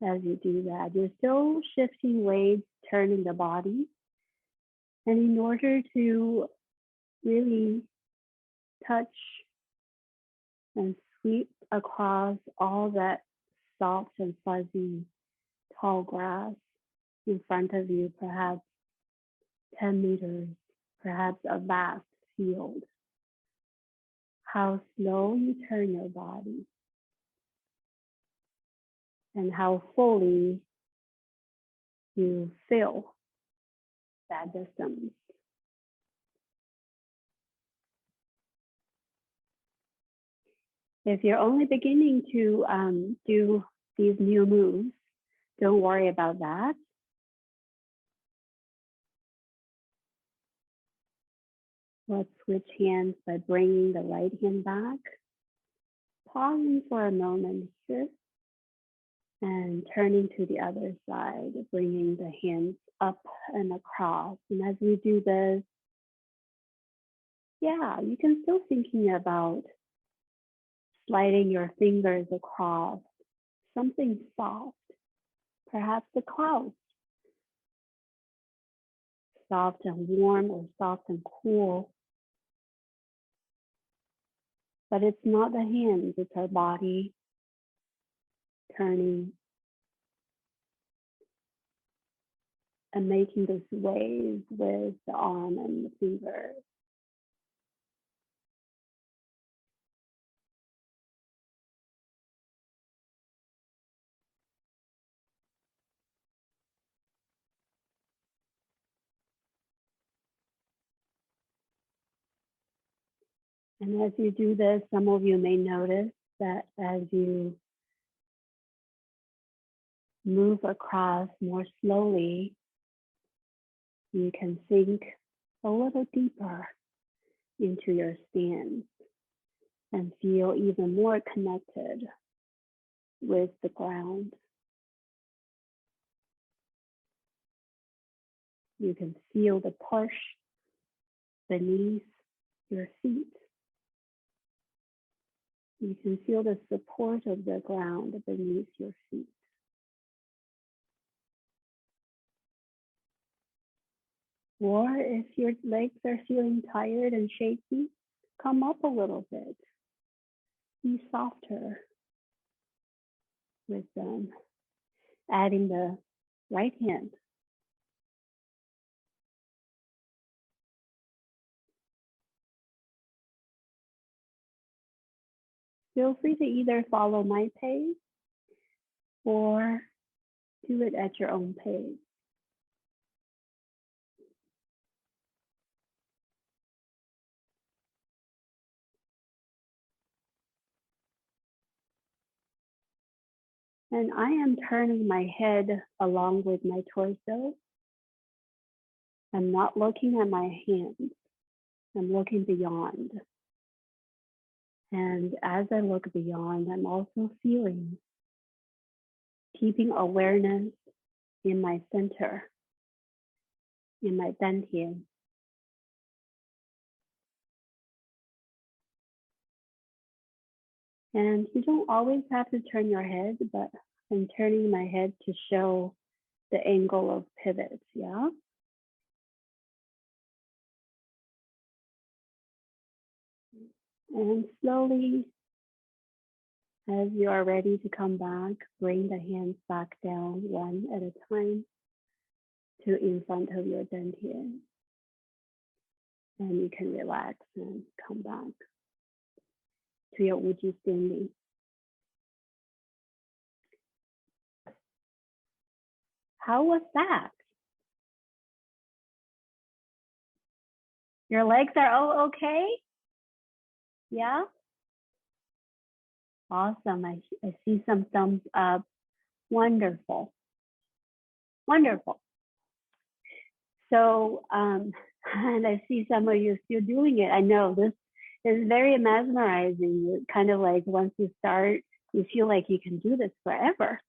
S5: as you do that. You're still shifting weights, turning the body. And in order to really touch and sweep across all that soft and fuzzy tall grass in front of you, perhaps 10 meters, perhaps a vast field. How slow you turn your body and how fully you fill that distance. If you're only beginning to do these new moves, don't worry about that. Let's switch hands by bringing the right hand back, pausing for a moment here, and turning to the other side, bringing the hands up and across. And as we do this, yeah, you can still thinking about sliding your fingers across something soft, perhaps the clouds, soft and warm or soft and cool. But it's not the hands, it's our body turning and making this wave with the arm and the fingers. And as you do this, some of you may notice that as you move across more slowly, you can sink a little deeper into your stance and feel even more connected with the ground. You can feel the push beneath your feet. You can feel the support of the ground beneath your feet. Or if your legs are feeling tired and shaky, come up a little bit. Be softer with them. Adding the right hand. Feel free to either follow my pace or do it at your own pace. And I am turning my head along with my torso. I'm not looking at my hands. I'm looking beyond. And as I look beyond, I'm also feeling, keeping awareness in my center, in my dantian. And you don't always have to turn your head, but I'm turning my head to show the angle of pivot, yeah? And slowly, as you are ready to come back, bring the hands back down one at a time to in front of your dantian. And you can relax and come back to your Wuji standing. How was that? Your legs are all okay? Yeah? Awesome. I see some thumbs up. Wonderful. Wonderful. So, and I see some of you still doing it. I know this is very mesmerizing. Kind of like once you start, you feel like you can do this forever.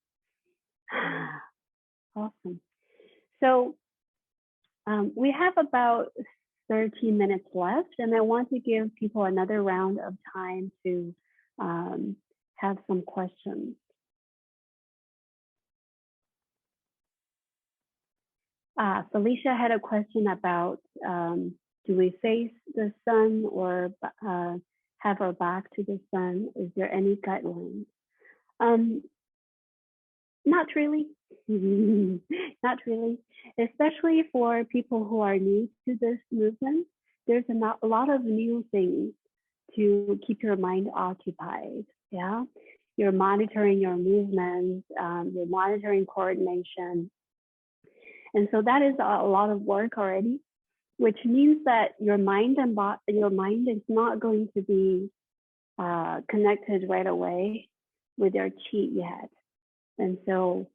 S5: Awesome. So we have about 13 minutes left, and I want to give people another round of time to have some questions. Felicia had a question about do we face the sun or have our back to the sun? Is there any guidelines? Not really. Not really. Especially for people who are new to this movement, there's a lot of new things to keep your mind occupied. Yeah, you're monitoring your movements, you're monitoring coordination, and so that is a lot of work already, which means that your mind is not going to be connected right away with your qi yet. And so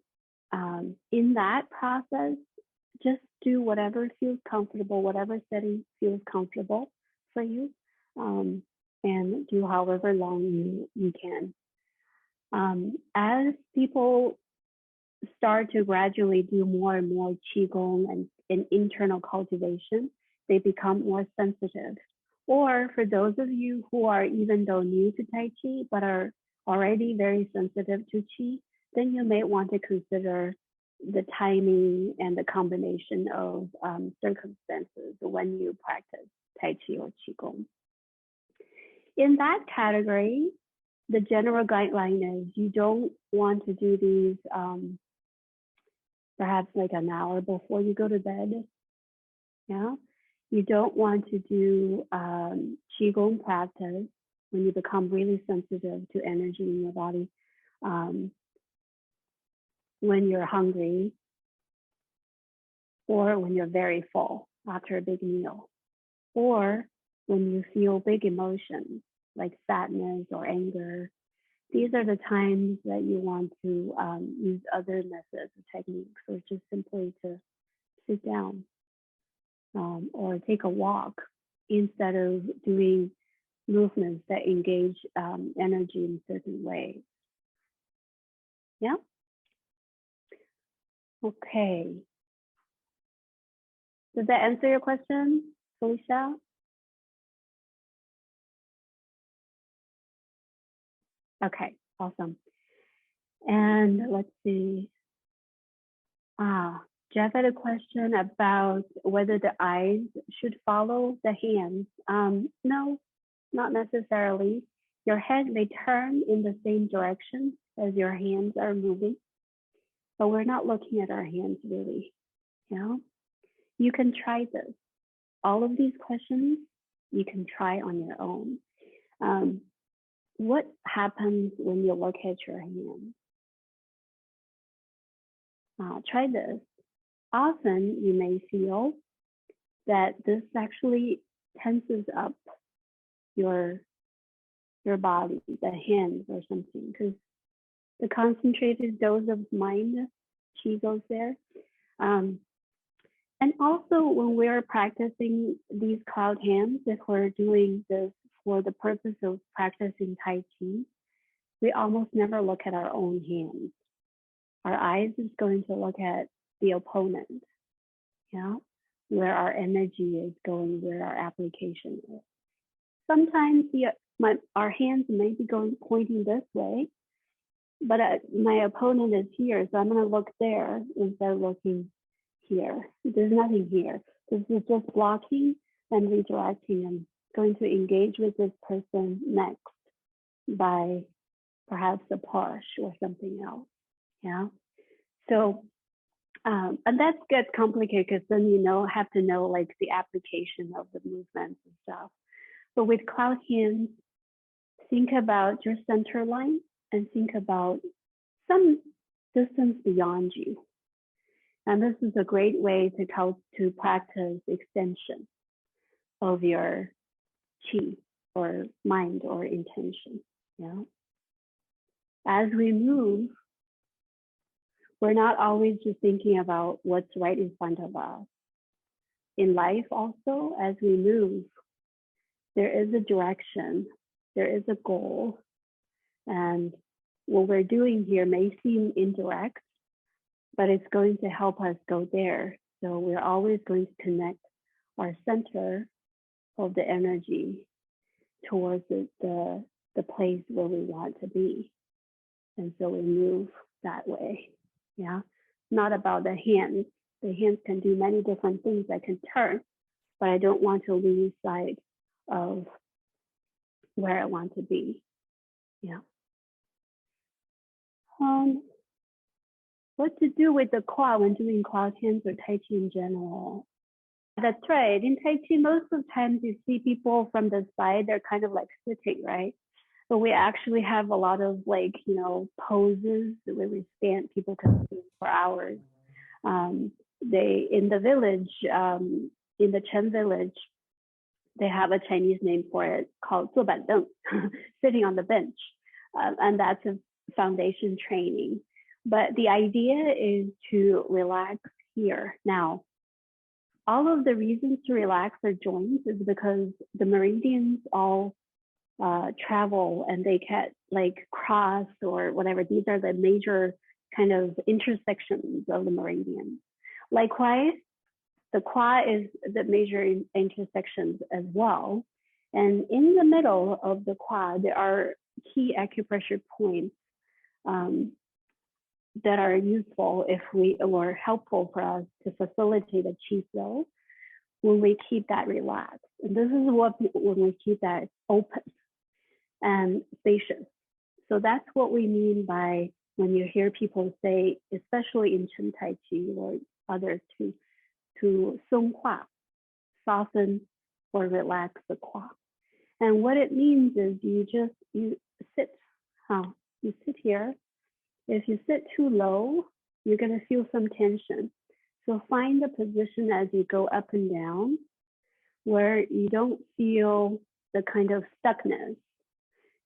S5: in that process, just do whatever feels comfortable, whatever setting feels comfortable for you, and do however long you can. As people start to gradually do more and more Qigong and internal cultivation, they become more sensitive. Or for those of you who are even though new to Tai Chi, but are already very sensitive to Qi, then you may want to consider the timing and the combination of circumstances when you practice Tai Chi or Qigong. In that category, the general guideline is you don't want to do these perhaps like an hour before you go to bed. Yeah, you don't want to do Qigong practice when you become really sensitive to energy in your body. When you're hungry, or when you're very full after a big meal, or when you feel big emotions like sadness or anger. These are the times that you want to use other methods or techniques, or just simply to sit down or take a walk instead of doing movements that engage energy in certain ways. Yeah? Okay. Does that answer your question, Felicia? Okay, awesome. And let's see. Jeff had a question about whether the eyes should follow the hands. No, not necessarily. Your head may turn in the same direction as your hands are moving, but we're not looking at our hands really. You know, you can try this. All of these questions you can try on your own. What happens when you look at your hands? Try this. Often you may feel that this actually tenses up your body, the hands or something, because the concentrated dose of mind, qi goes there. And also when we're practicing these cloud hands, if we're doing this for the purpose of practicing Tai Chi, we almost never look at our own hands. Our eyes is going to look at the opponent, yeah, where our energy is going, where our application is. Sometimes our hands may be pointing this way, but my opponent is here, so I'm going to look there instead of looking here. There's nothing here. This is just blocking and redirecting and going to engage with this person next by perhaps a push or something else. Yeah. So, and that gets complicated because then you have to know like the application of the movements and stuff. But with cloud hands, think about your center line and think about some distance beyond you. And this is a great way to practice extension of your qi or mind or intention. Yeah. As we move, we're not always just thinking about what's right in front of us. In life also, as we move, there is a direction, there is a goal, and what we're doing here may seem indirect, but it's going to help us go there. So we're always going to connect our center of the energy towards the place where we want to be. And so we move that way. Yeah, not about the hands. The hands can do many different things. I can turn, but I don't want to lose sight of where I want to be. Yeah. What to do with the qua when doing cloud hands or Tai Chi in general? That's right. In Tai Chi, most of the times you see people from the side, they're kind of like sitting, right? But we actually have a lot of like, you know, poses where we stand, people can stand for hours. They, in the village, in the Chen village, they have a Chinese name for it called 坐板凳, sitting on the bench. And that's a foundation training. But the idea is to relax here. Now, all of the reasons to relax our joints is because the meridians all travel and they get like cross or whatever. These are the major kind of intersections of the meridians. Likewise, the qua is the major intersections as well. And in the middle of the qua, there are key acupressure points that are useful if we, or helpful for us to facilitate a qi flow when we keep that relaxed. And this is what, when we keep that open and spacious. So that's what we mean by when you hear people say, especially in Chen Tai Chi or others, to song hua, soften or relax the qua. And what it means is you sit, you sit here. If you sit too low, you're going to feel some tension. So find the position as you go up and down where you don't feel the kind of stuckness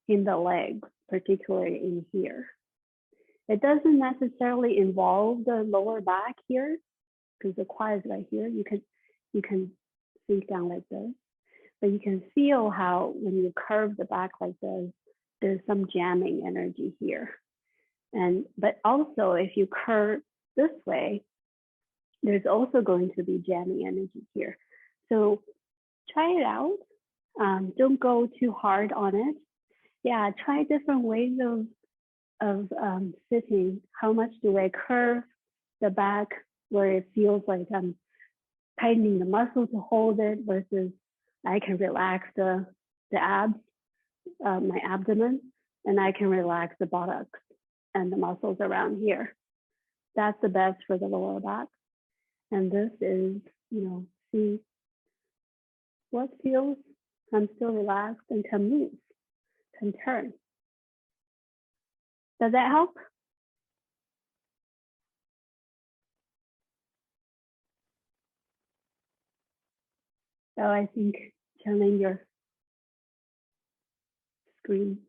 S5: in the legs, particularly in here. It doesn't necessarily involve the lower back here because the qua is right here. You can sink down like this, but you can feel how when you curve the back like this, there's some jamming energy here. But also if you curve this way, there's also going to be jamming energy here. So try it out. Don't go too hard on it. Yeah, try different ways of sitting. How much do I curve the back where it feels like I'm tightening the muscle to hold it versus I can relax the abs, my abdomen, and I can relax the buttocks and the muscles around here. That's the best for the lower back. And this is, see what feels, I'm still relaxed and can move, can turn. Does that help? Oh, I think turning your screen.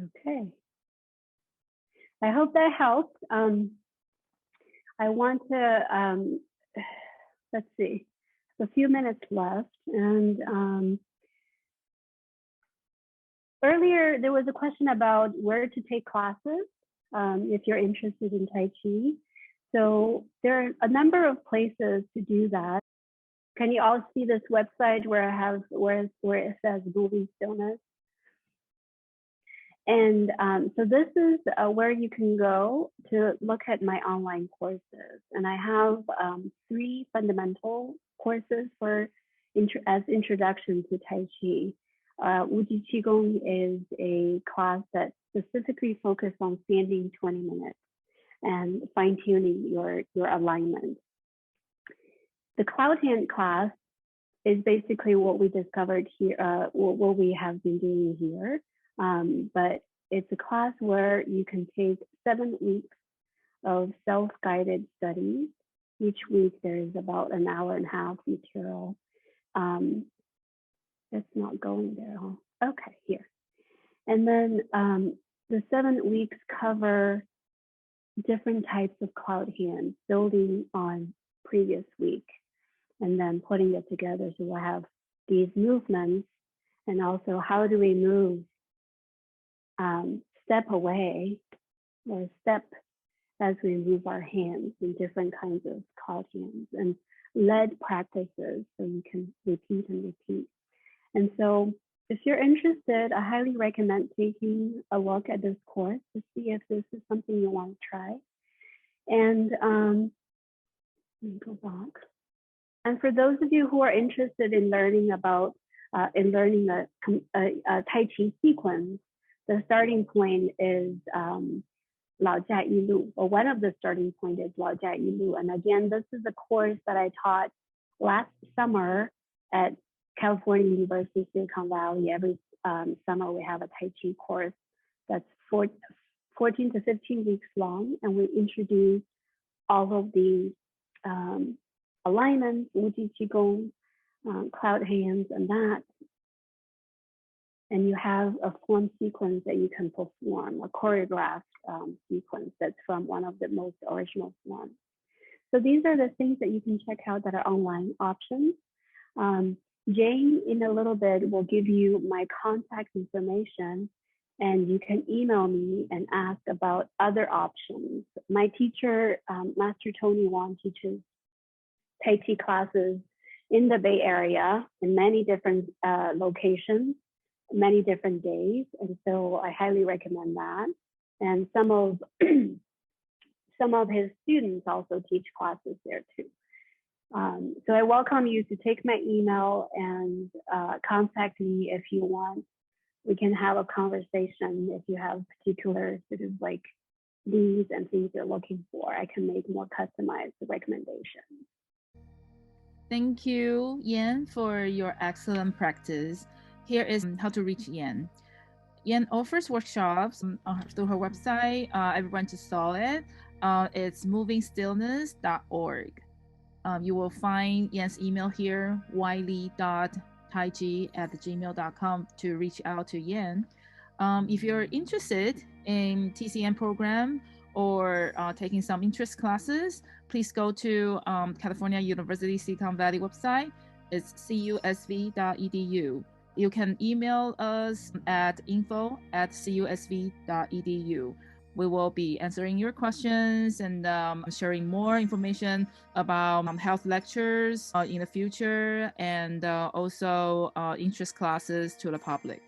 S5: Okay. I hope that helps. I want to, let's see, a few minutes left. And earlier, there was a question about where to take classes if you're interested in Tai Chi. So there are a number of places to do that. Can you all see this website where I have where it says moving stillness? And so this is where you can go to look at my online courses. And I have 3 fundamental courses for as introduction to Tai Chi. Taiji Qigong is a class that specifically focuses on standing 20 minutes and fine-tuning your alignment. The Cloud Hand class is basically what we discovered here, what we have been doing here. But it's a class where you can take 7 weeks of self-guided studies. Each week there is about an hour and a half material. It's not going there, huh? Okay, here. And then the 7 weeks cover different types of cloud hands, building on previous week, and then putting it together. So we'll have these movements, and also how do we move step away or step as we move our hands in different kinds of cloud hands and lead practices, so you can repeat and repeat. And so if you're interested, I highly recommend taking a look at this course to see if this is something you want to try. And let me go back. And for those of you who are interested in learning about a Tai Chi sequence, the starting point is Lao Jia Yi Lu, or one of the starting point is Lao Jia Yi Lu. And again, this is a course that I taught last summer at California University, Silicon Valley. Every summer we have a Tai Chi course that's 14 to 15 weeks long, and we introduce all of the alignments, Taiji Qigong, cloud hands, and that. And you have a form sequence that you can perform, a choreographed sequence that's from one of the most original forms. So these are the things that you can check out that are online options. Jane, in a little bit, will give you my contact information, and you can email me and ask about other options. My teacher, Master Tony Wong, teaches Tai Chi classes in the Bay Area in many different locations, many different days. And so I highly recommend that. And some of his students also teach classes there too. So I welcome you to take my email and contact me if you want. We can have a conversation if you have particular sort of like needs and things you're looking for. I can make more customized recommendations.
S1: Thank you, Yan, for your excellent practice. Here is how to reach Yan. Yan offers workshops through her website. Everyone just saw it. It's movingstillness.org. You will find Yan's email here, wiley.taiji@gmail.com, to reach out to Yan. If you're interested in TCM program or taking some interest classes, please go to California University Silicon Valley website. It's CUSV.edu. You can email us at info@cusv.edu. We will be answering your questions and sharing more information about health lectures in the future, and also interest classes to the public.